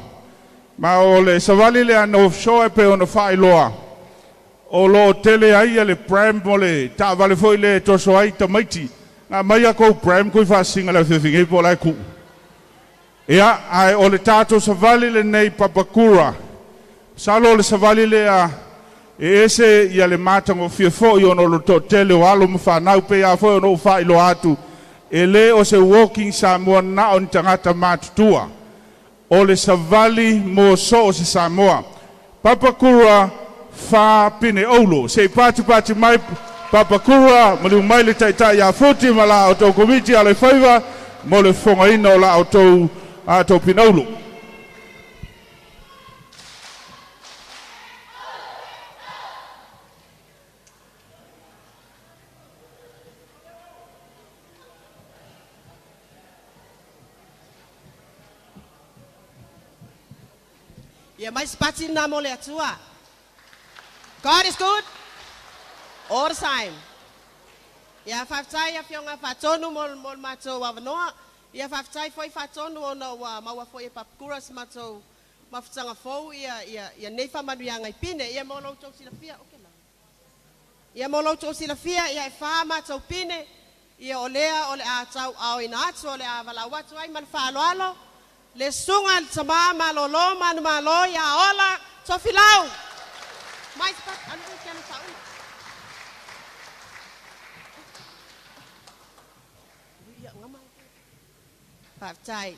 Ma o le savali le ana offshore pe ona whai loa. O lo tele aia le pram mo le ta vale foi le toso ai tamaiti. Nga mai ako pram kui whasinga le whiwhingi po lai ku. Ia ai o le tātou savali le nei Papakura. Salo le savali le a e ese ia le matango fiafo i ono lo to tele o alo mwhanau pe a foi ono whai lo atu. E le o se walking Samoa na on tangata matutua. O le savali mo so o se Samoa. Papakura wha pine aulo. Se pati mai Papakura maliu mai le taitai a futi ma la o tau komiti a le whaiva mo le whongaina o la o tau pine aulo. Ia mais pati na mo le atua. God is good all the time. Ia whaftai a whionga whatonu mo matou awanoa. Ia whaftai foi whatonu o na maua foi e Papakura se matou mawhitanga fou ia nei whamanuianga i pine. Ia mo lau tau sila fia. Ia mo lau tau sila fia ia e wha matou pine. Ia o lea o le a tau ao ina atu o le a walau atu ai man whaaloalo. Le sunga tama malolo manu malo ya ola tofilau. Mais pat anu kiana sa una. Ya ngama. Paftai.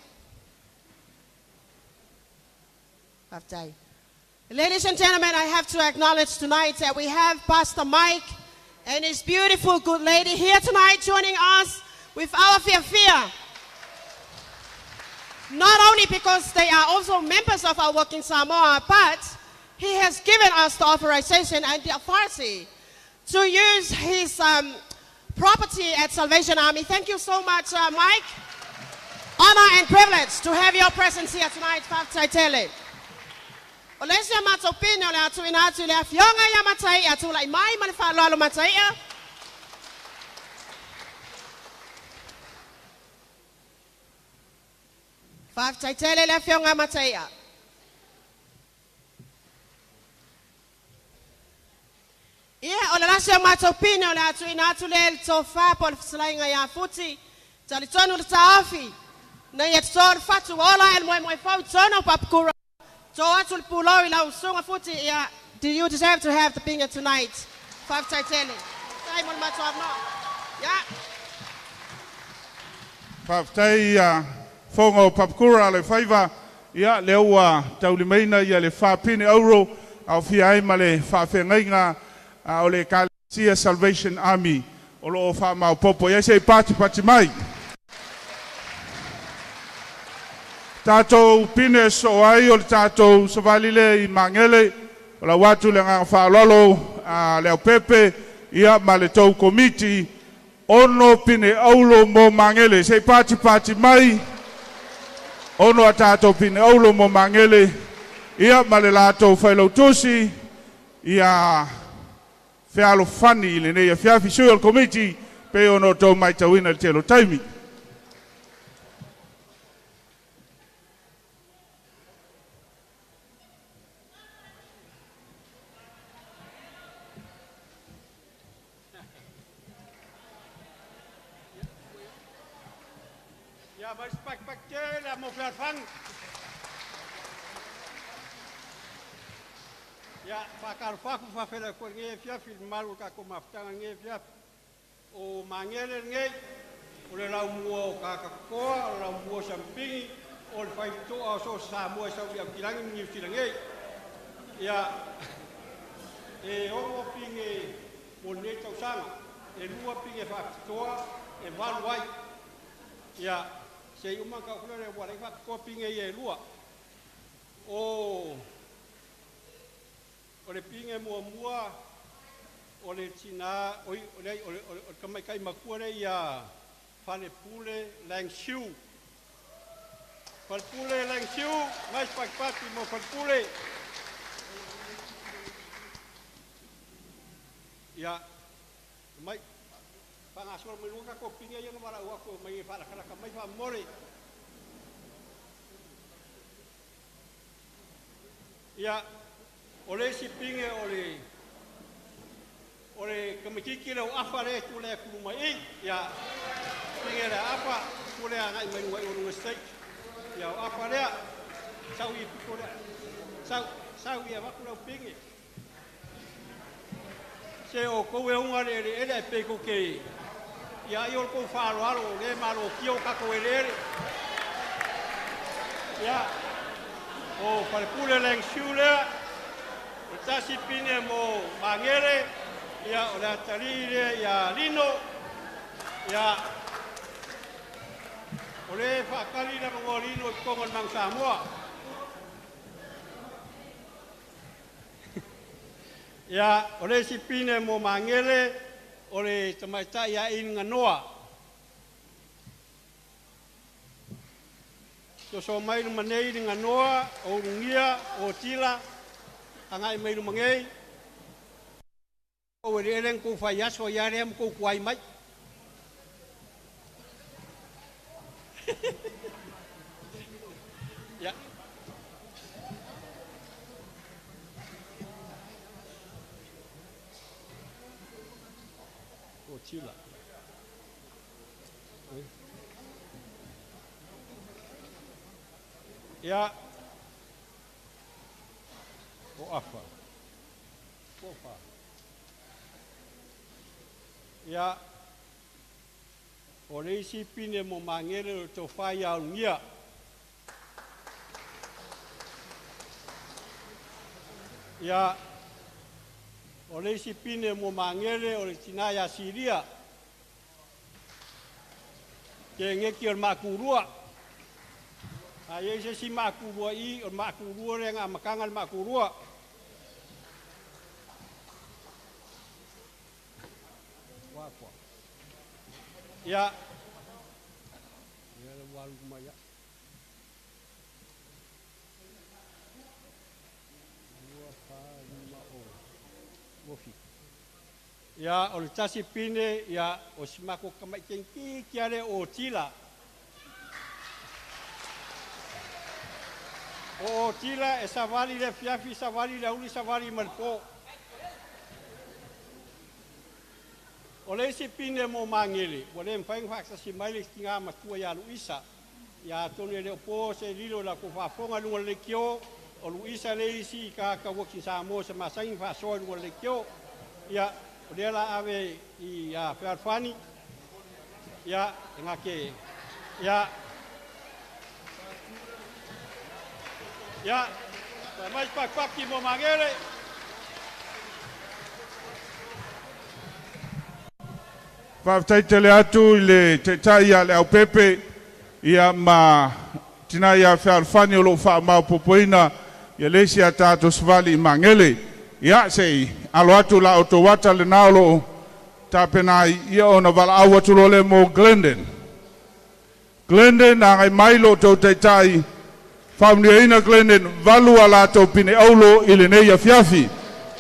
Ladies and gentlemen, I have to acknowledge tonight that we have Pastor Mike and his beautiful good lady here tonight joining us with our Fiafia. Not only because they are also members of our working Samoa, but he has given us the authorization and the authority to use his property at Salvation Army. Thank you so much, Mike. Honor and privilege to have your presence here tonight, Fiafia. Olesia matopino le atu inatu le afionga ya matai atu la imai manifalo alo matai. Fiafia le afionga matai. Olesia matopino le atu inatu le tofa por slainga ya futi. Talitonu le taafi. Na yetsor fatu ola el moi fau tono papkura. So atul pulo ila usunga futi ya. Do you deserve to have the pinga tonight? Fiafia. Simon Matwabno. Yeah. Fiafia fongo papkura le faiva ya lewa taulimeina ya le fapini euro au fiai male fafengainga o le Kalasia Salvation Army o lo fa mau popo ya sei pati mai. Tato pine so ai o tato savalile I mangele o la watu le nga fa lolo le pepe ia male tau komiti ono pine aulo mo mangele sei pati mai ono tato pine aulo mo mangele ia male lato failo tusi ia fealo fani le ne Fiafia Social Committee pe ono to mai tawina telo taimi. Ya, pakar faku fafela ko nge Fiafia malu ka ko maftanga nge Fiafia. O mangele nge o le lau mua ka ko, o lau mua sampingi, o le fai to o so Samoa sa ya kilangi New Zealand nge. Ya o pinge o ne tau sanga, e lua pinge fa toa e valu ai. Ya se uma ka ko le wa le fa ko pinge e lua. O le pinge mua o le tina o kamai kai makua ia fale pule lang siu fale pule lang siu mais pakpati mo fale pule ia mai pangasol meluka ko pinge ia no mara ko mai fala kala kamai fa mole ia ole si pinge ole kamikiki le afa le tu le kumai ya pinge le afa tu le ngai mai mai o mistake ya afa le sau I ko le sau ia va ku pinge se o ko e unga le ele pe ko ke ya I o ko fa lo le malo kio ka ko ele ya o para pule leng shule tasi pine mo mangere ya ora tarire ya lino ya ore fa kali na mo lino ko ngon mang Samoa ya ore si pine mo mangere ore tamaita ya in nganoa so mai manei nganoa o ngia o tila angai mai lumangai o reren ko faya so yarem ko kwai mai ya o chila ya o afa ofa ya o leisi pine mo mangere to faya ngia ya o leisi pine mo mangere o le tinaya Siria ke ngeki o makurua ai se si makurua I o makurua le nga makangal makurua Ya. Ya, o le tasi pine, ya, o simako kamai kenki kiare o tila. O tila e savali le fiafi, savali le uli, savali malpo. O le si pine mo mangili, o le mfaing faksa si maili kinga matua ya Luisa. Ya tonu le opo se lilo la kufafonga lunga le kio, o Luisa le isi ka waki Samoa se masangin fa soa lunga le kio. Ya, o le la ave i Fiafani. Ya, ngake. Ya. Ya, mais pak mo mangele. Whaftaitele atu i le te taia le au pepe ia ma tina ia Fiafani o lo wha mau popoina ia lesi a tātou svali i mangele. Ia sei alo atu la o tō wata le naolo tāpenai ia o na wala au atu lo le mo Glendon. Glendon a ngai mailo tō te tai whamnia ina Glendon valu a la tō pine aulo i le neia Fiafi.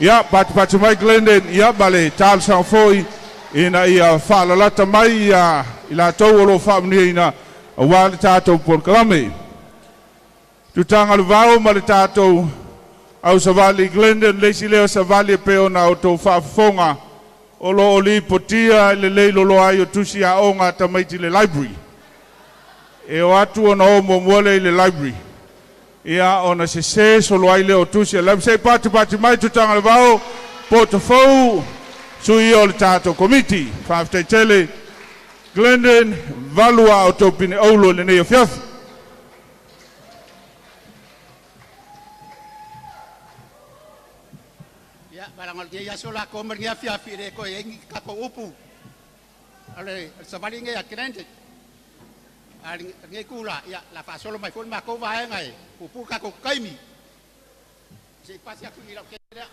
Ia pati mai Glendon ia bale tāl sanfoi ina ia whaalalata mai ia i la tau olo whamnia ina a wale tātou porkalame. Tutanga le vau ma le tātou au savali Glendon leisi leo savali peo na o tō whaafonga o lo o li potia le leilo lo ai o tusi a onga tamaiti le library. E o atu o na o mo mwale i le library. Ia o na se solo ai leo tusi a library. Sei pati mai tutanga le vau portofou sui o le tātou komiti. Whaftaitele Glendon valua o tō pine aulo le neia Fiafi. Ya, barangol dia sola komer ngia Fiafi re ko yengi kako upu. Ale sabali ngia Glendon. Ali ngia kula ya la fa solo mai fon ma ko va ngai. Upu kako kaimi. Si pasi aku ngira keda.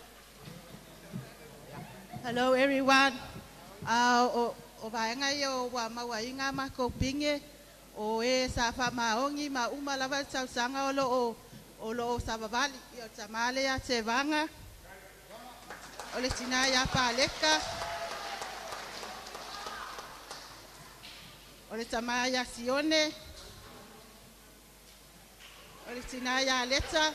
Hello everyone. O vaengai o wa mawainga ma ko pinge o e sa fa maongi ma uma lava tsau sanga o lo sababali o tamale ya tsevanga o le tina ya paleka o le tamaya ya sione o le tina ya leta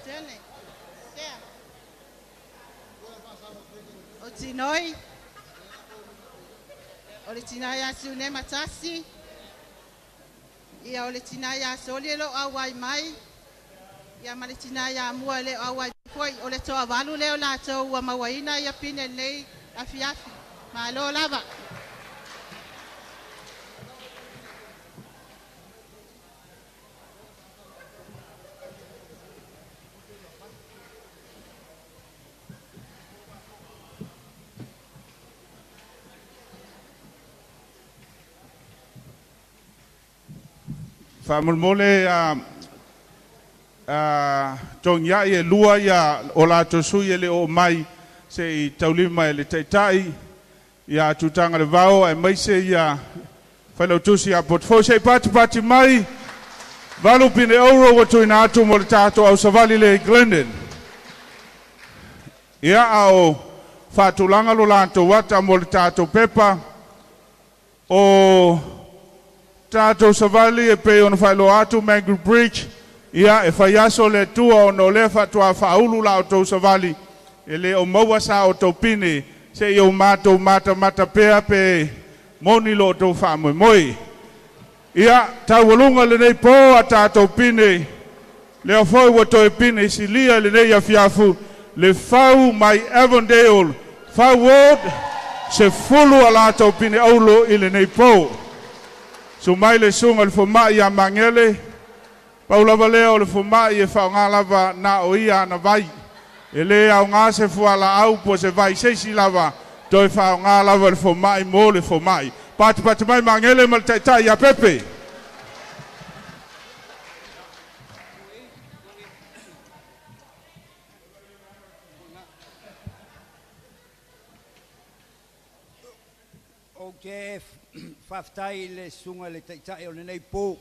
tene o tinoi o le tina ya siune matasi ia o le tina ya soli lo awai mai ia ma le tina ya mua le awai foi o le toa valu leo la to wa mawaina ia pine nei a Fiafi ma lo lava Whamulmole tong ia e lua ia o la tosui ele o mai se I taulima ele teitai ia tutanga le vao e mai se ia whalautusi a portfolio se pati mai valu pine euro o tuina atu mo le tātou au savali le Glendon ia au whatulanga lo lanto wata mo le tātou pepa o tātou savali e pe on whailo atu Mangrove Bridge ia e whaiaso le tua o no le whatua whaulu la o tau savali e le o maua sa o tau pine se I o mātou mata pea pe moni lo o tau whaamoi moi ia tau walunga le nei po a tātou pine le o whoi wa toi pine si lia le nei a Fiafu le whau mai Avondale whau ward se fulu a la tau pine aulo I le nei po so mai le sunga le fomai a mangele, paula valeo le fomai e whao lava na o ia na vai. E le au ngā se fuala au po se vai seisi lava, toi whao lava le fomai mo le fomai. Pati mai mangele mal taitai a pepe. whaftai le sunga le taitai o le nei pō.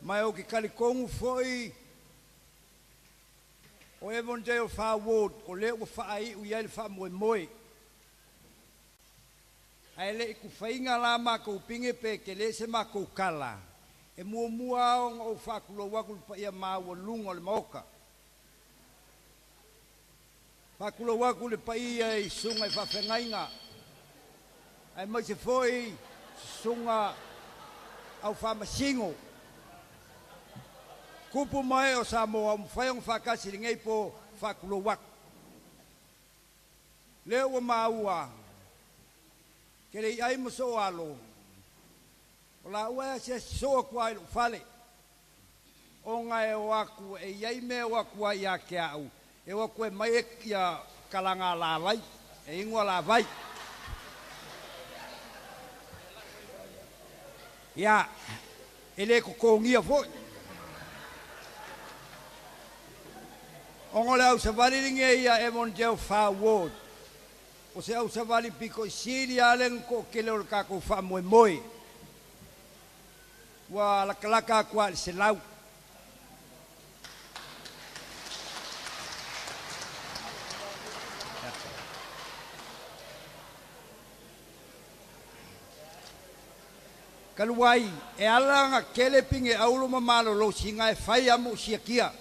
Mai o ki kalikongu foi o Evondale Far Ward o le o whaai u iai le wha moe moe. Ai le iku whainga la mako pinge pe ke le se mako kala. E mua mua o whakulo wakul pa ia maua lunga le maoka. Whakulo wakul le pa ia i sunga i whawhengainga. Ai mai se foi sunga au whamasingo. Kupu mai o Samoa mwhaiong whakasi li ngei po whakulo waku. Leo wa maua. Kere i ai maso alo. O la ua se soa kua ilu whale. O ngai o aku e iai me o aku ai a ke au. E o aku e mai e kia kalanga la vai. E ingua la vai. Ia, e le kukongia foi. O ngole au savali ringe ia Evondale Far Ward. O se au savali piko i siri alen ko kele o kako wha moe moe. Wa lakalaka kua se lau. Kaluai, e alanga kele pinge aulo mamalo lo singa e whai amu siakia.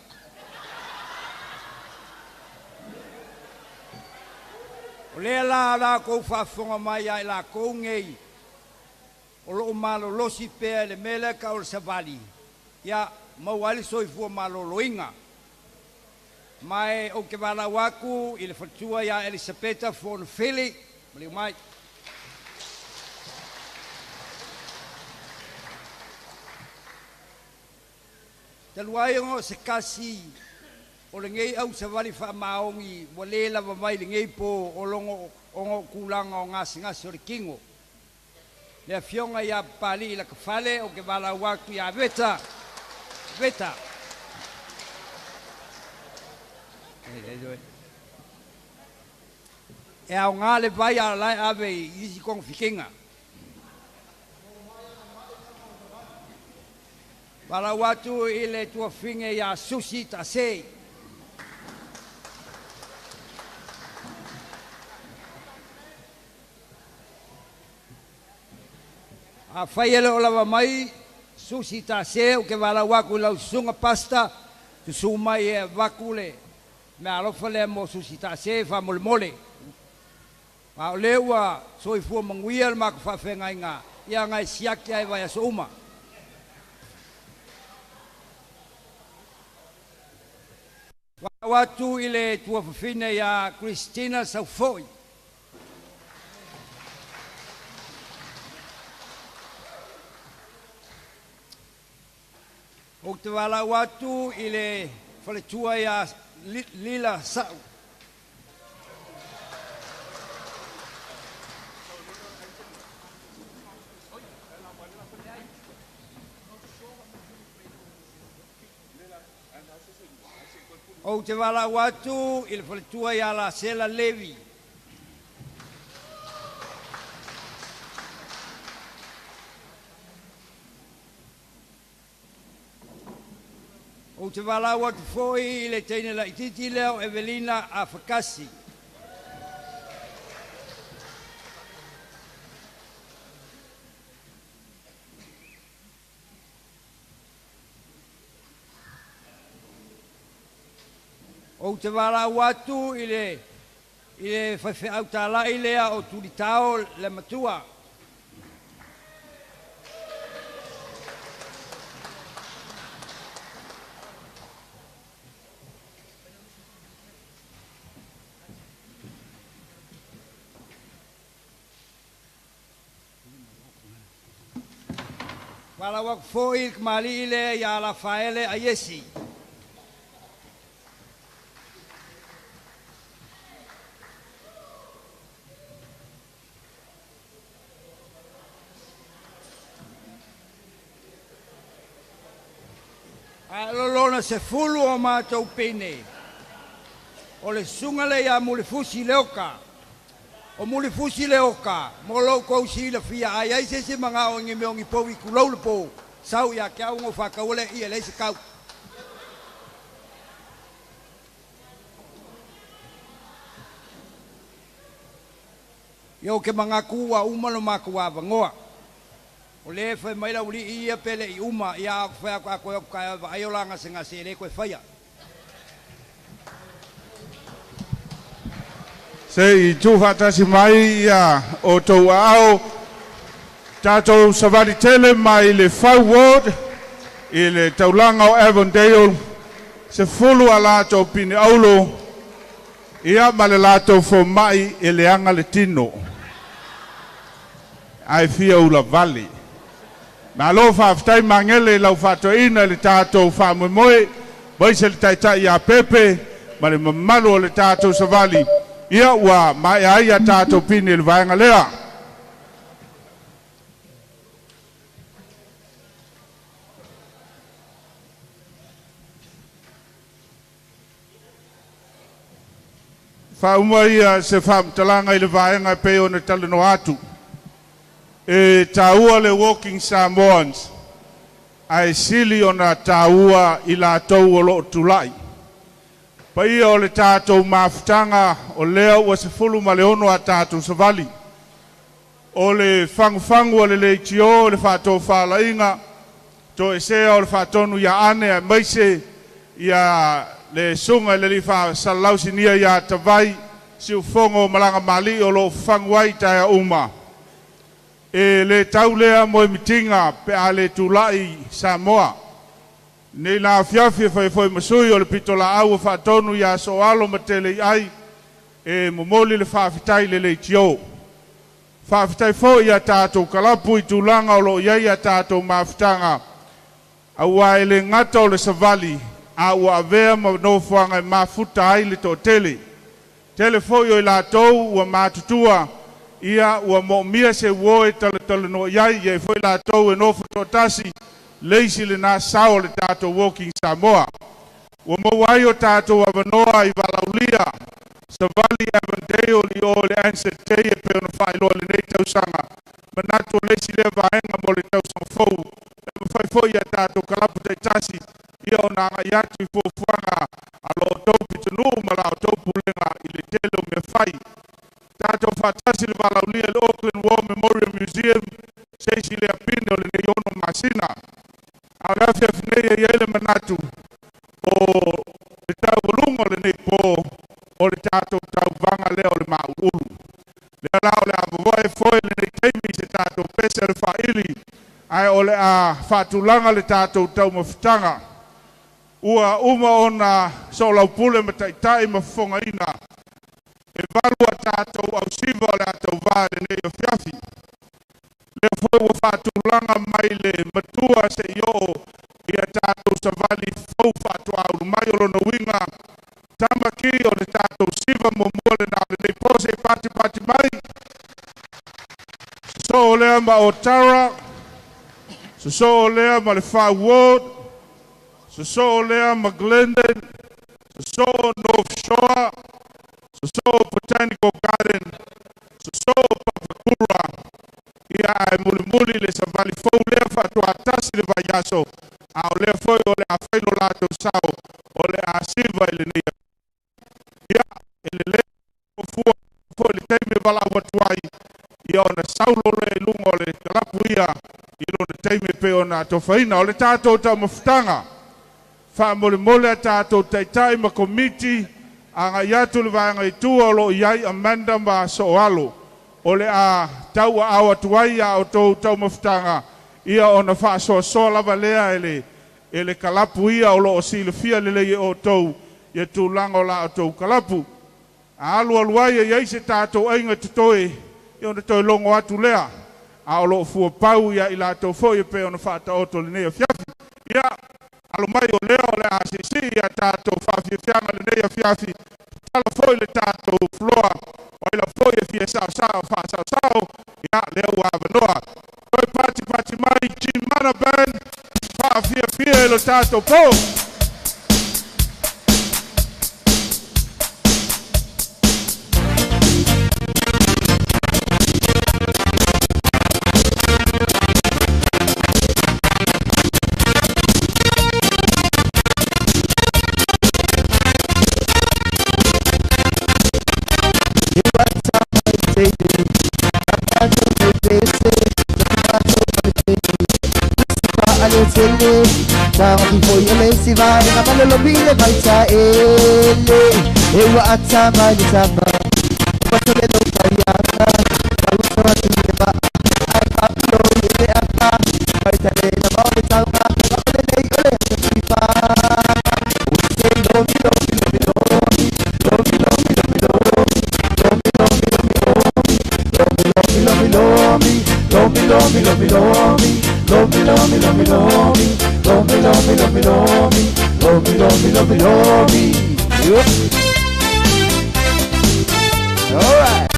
O lea la kou whawhonga mai ai la kou ngei. O loo malo losi pēr le mele ka o le savali. Ia, mauali soifua malo loinga. Mai o ke wala waku i le whatua ia Elisabeta Fonfili. Mali mai. Taluai o se kasi o le ngei au savali wha maongi wa le lava mai le ngei po o longo o kulanga o ngasi o le kingo. Le fionga ia pali i la kawhale o ke wala waku ia veta. Veta. E au ngā le vai a lai ave i isi kong fikinga. Wala watu i le tua finge ia susi ta sei. A whaiele o lawa mai, susi ta se o ke wala waku lau sunga pasta, tu su mai e waku le, me alofa le mo susi ta se, wha mole mole. Ma o leua, soi fua manguia le maka whawhenga inga, ia ngai siaki ai vai aso uma. Wala watu i le tua whawhine ia Christina Saufoi. O te wala watu i le whaletua ia Lila Sau. O te wala watu i le whaletua ia la Sela Levi. O te wala watu foi i le teine la ititi leo Evelina Afakasi. O te wala watu i le whawhiau tāla i lea o turitao le matua. Wala wak foi kmali i lea ia la faele a Yesi. A lolona se fulu o mātou pene. o le sunga le ia muli fusi leoka. O muli fusi leoka, mo lo kou si le fia ai se manga o ngi meongi po i kulau le po. Sau ia kia ungo whakaule i le se kau. Yo ke manga kua umalo makua vangoa. O le fai mai la uli ia pele i uma ia fai a koe kai ai olanga se ngase le koe fai. Se i tūwhatasi mai ia o tau ao tātou savali tele mai le Fau Ward i le taulanga o Avondale se fulu a lātou pini aulo ia ma le lātou fo mai e le anga le tino ai fia ula vali ma lo whaftai mangele lau whatoina le tātou whamumoe baise le taitai a pepe ma le mamalu o le tātou savali ia ua mai ai a tātou pini le vaenga lea. Whaumua ia se whamtalanga i le vaenga pe o na talano atu. E tāua le Walking Samoans ai sili o na tāua i la tau o lo tulai. Pa ia o le tātou mafutanga o lea ua se fulu ma le ono a tātou savali. O le fangufangu o le leitio o le whātou whalainga, to e sea o le whātonu ia ane a maise ia le sunga le li whāsalausi nia ia tawai si ufongo malanga mali o lo fanguai taia uma. E le tau lea moe mitinga pe a le tulai Samoa. Nei la Fiafia foi masui o le pitola au whaatonu ia so alo matele ai e momoli le whaafitai le leitio. Whaafitai fo ia tātou kalapu i tūlanga o lo iai a tātou mawhitanga. Aua e le ngata o le savali a ua avea ma nofuanga e mafuta ai le tō tele. Tele fo i la tau ua mātutua ia ua mo mia se woe tale no iai e fo i la tau e nofu tō tasi leisi le nā sao le tātou Walking Samoa. Ua mawai o tātou avanoa i valaulia, savali Avondale li o le anse te e peo na whaeloa le nei tausanga. Manatu leisi le vaenga mo le tausanga fau. E mawhai fo ia tātou kalapu te tasi, ia o nanga iatu i fuafuanga a lo tau pitanu ma la o tau pulenga i le tele o me whai. Tātou whatasi le valaulia le Auckland War Memorial Museum, seisi le apine o le nei ono masina. Arafia finei e ele manatu o le tau walunga le nei po o le tātou tau vanga leo le maurulu. Le lao le avavoa e foi le nei teimi se tātou pese le whaili ai o le a whatulanga le tātou tau mawhitanga. Ua uma o na solau pule ma taitai ma whonga ina. E valua tātou au siva o le atau vā le nei o Fiafi. Le foi ua whaatulanga mai le matua se io ia tātou savali fau whaatua auru mai o lona winga tamaki o le tātou siva mo mole na le nei pose pati mai so o lea ma o Tara so o lea ma le Fau Ward so o lea ma Glendon so o North Shore so o Botanical Garden so o Papakura ia ai muli le savali fau lea whaatua atasi le vaiaso a o lea foi o le a whailo lato sao o le a siva i le neia ia e le lea o fua foi le teime vala watuai ia o na saulo le lungo le kalapu ia i lo na teime pe o na tofaina o le tātou tau mawhitanga wha mole a tātou taitai ma komiti a ngai atu le vanga i tua o lo iai Amanda ma so alo o le a tau a awa tuai a o tau mawhitanga ia o na wha so lava lea ele kalapu ia o lo o Fiafia le o tau ia tūlanga o la o tau kalapu. A alu aluai e iai se tātou ainga tutoe ia o na toi longo atu lea a o lo o fua pau ia i la tau fo ia pe o na wha ta oto le nea Fiafi. Ia alu mai o lea o le ACC ia tātou whaafiafianga le nea Fiafi tala fo i le tātou floa o ila foi e fia sao ia lea ua avanoa toi pati mai Jim Mana Band Fiafia e lo tātou po Tangi foi ele si vai na malolo bile mai sa ele e wa atama ni sama patole lo payana uso atu ni ba ai kaplo ile ata mai tale na ba ni sama patole le ole si fa usse lo mi lo mi lo mi lo mi lo mi lo mi lo mi lo all right.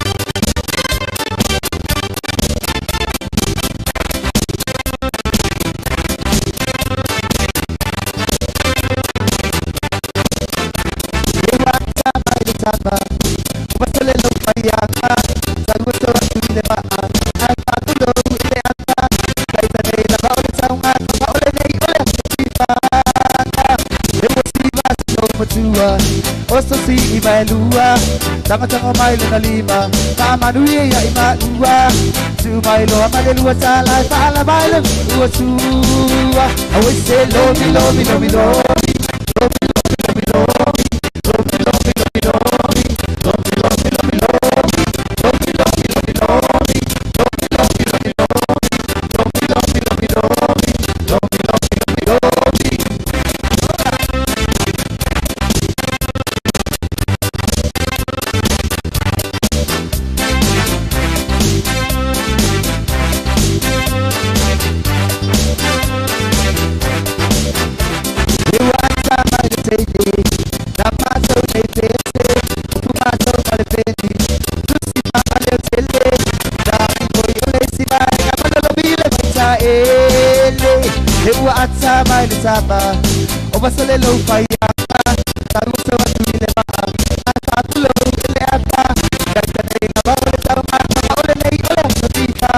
Oso si imailua, tanga mai le nalima, kamanui ya imalua, tu mailo amalelua sala, sala mailo ua tua. I always say lomi lomi lomi lomi, lomi lomi lomi lomi, lomi lomi lomi lomi, lomi lomi lomi lomi, lomi lomi lomi lomi, lomi lomi lomi lomi, lomi lomi lomi lomi, lomi lomi lomi lomi. Mai le saba o basale lo faya taru se wa le ba ka tulo le ata ka tane na ba le taru ma ka ole nei ole satika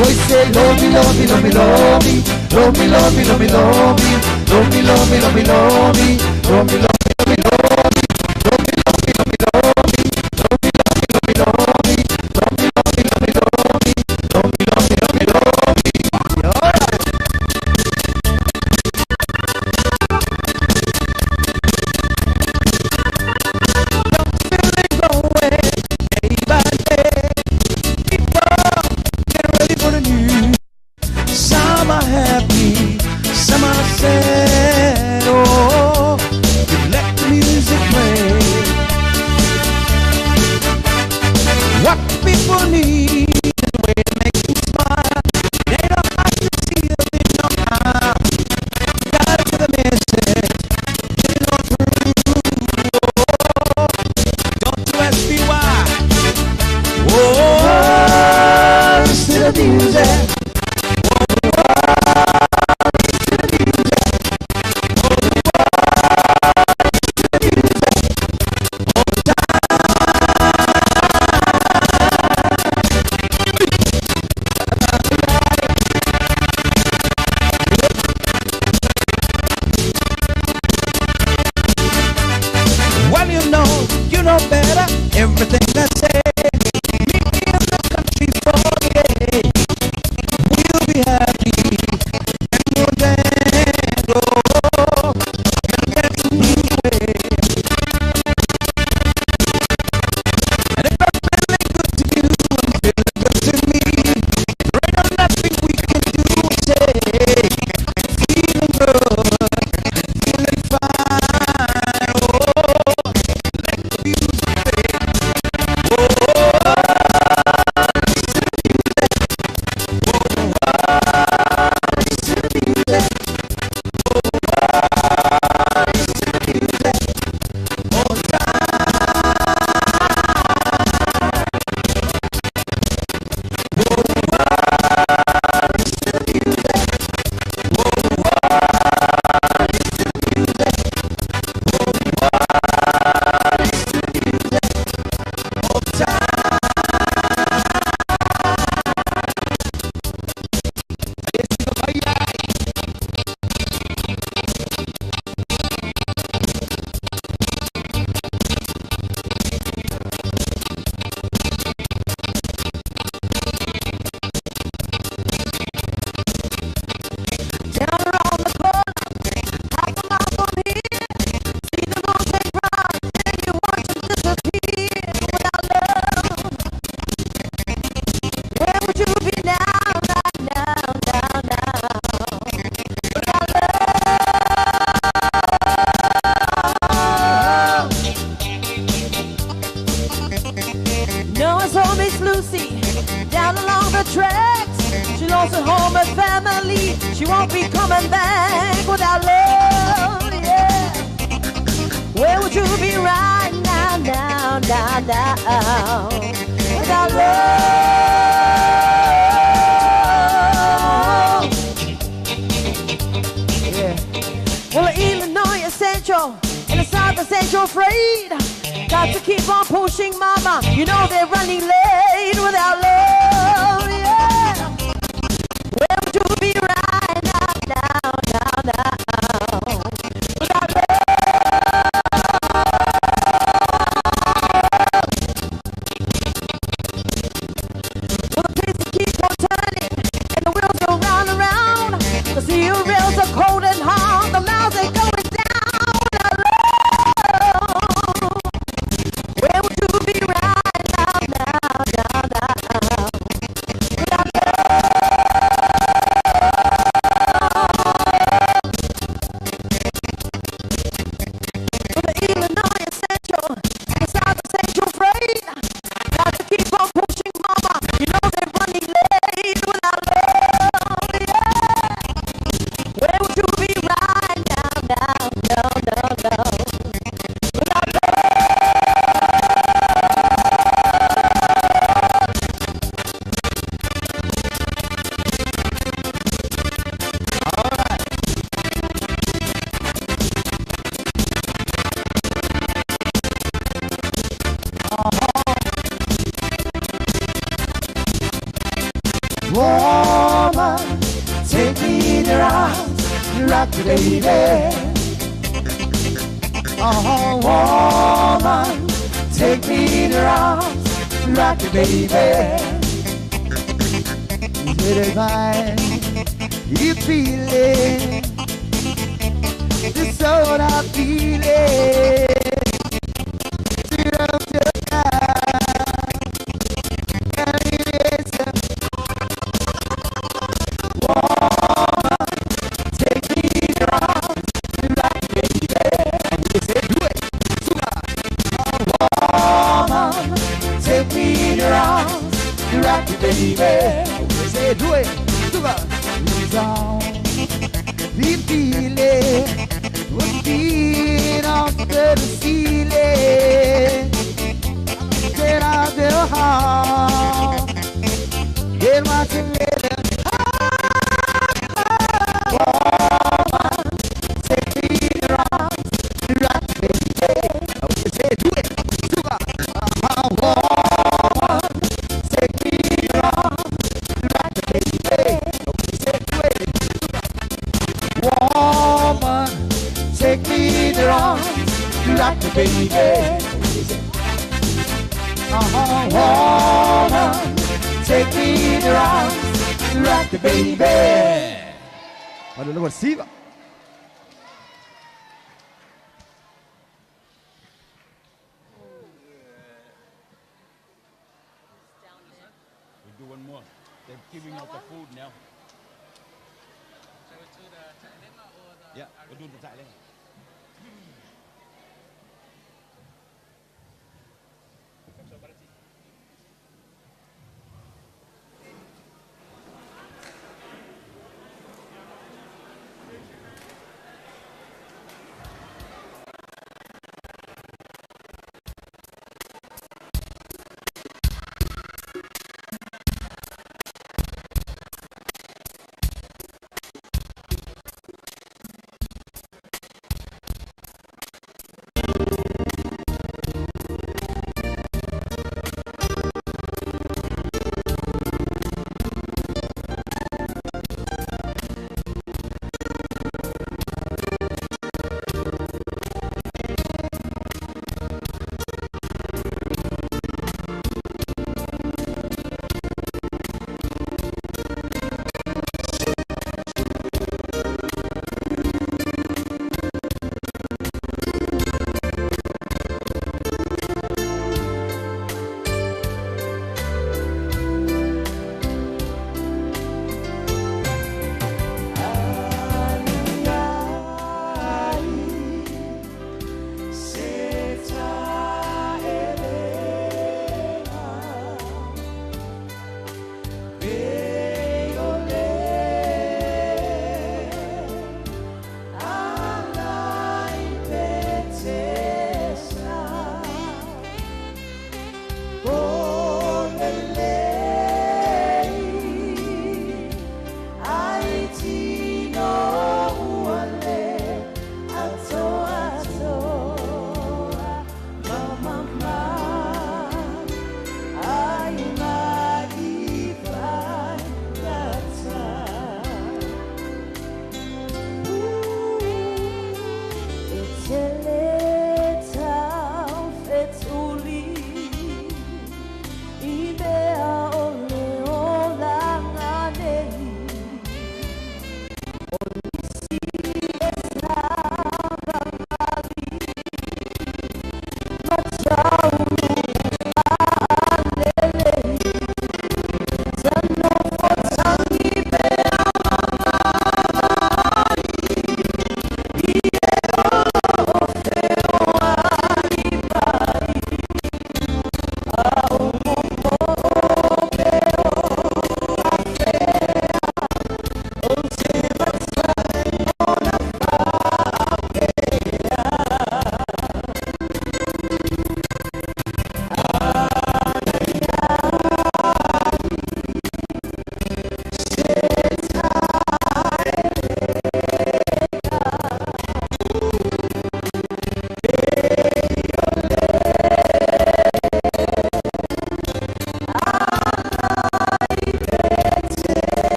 oi se lomi lomi lomi lomi lomi lomi lomi lomi lomi lomi lomi lomi lomi lomi No, I saw Miss Lucy down along the tracks. She lost her home and family. She won't be coming back without love, yeah. Where would you be right now, now, now, now, without love? Yeah. Well, Illinois is central, and the South is central afraid. Got to keep on pushing, mama. You know they're running late without love, yeah. Where would you be right now, now, now, now, without love? Well, the pieces keep on turning, and the wheels go round and round. The steel rails are cold and hard. The miles are going down without love. Where would you be right now, now, now, now, without love? Well, the Illinois is central, and the South is central freight. Got to keep on pushing, mama. You know they're running late without love, yeah. Where would you be right now, now, now, now, now, without love? Woman, take me in your arms, rock me, baby. Oh, woman, take me in your arms, rock me, baby. Little vine, you feel it, this is what I feel it. Sit up to the baby, say do it, sugar. Down, we feel it, we feel off the ceiling. Get out the heart, get my together. Woman, take me in your arms, rock baby. Say do it, sugar. Woman, take me in your arms, rock baby. Say do it, woman, take me in your arms, rock the baby. Woman, take me in your arms, rock the baby. Olha, look at Siva. We'll do one more. They're giving out the food now. Yeah, we'll do the Thailand.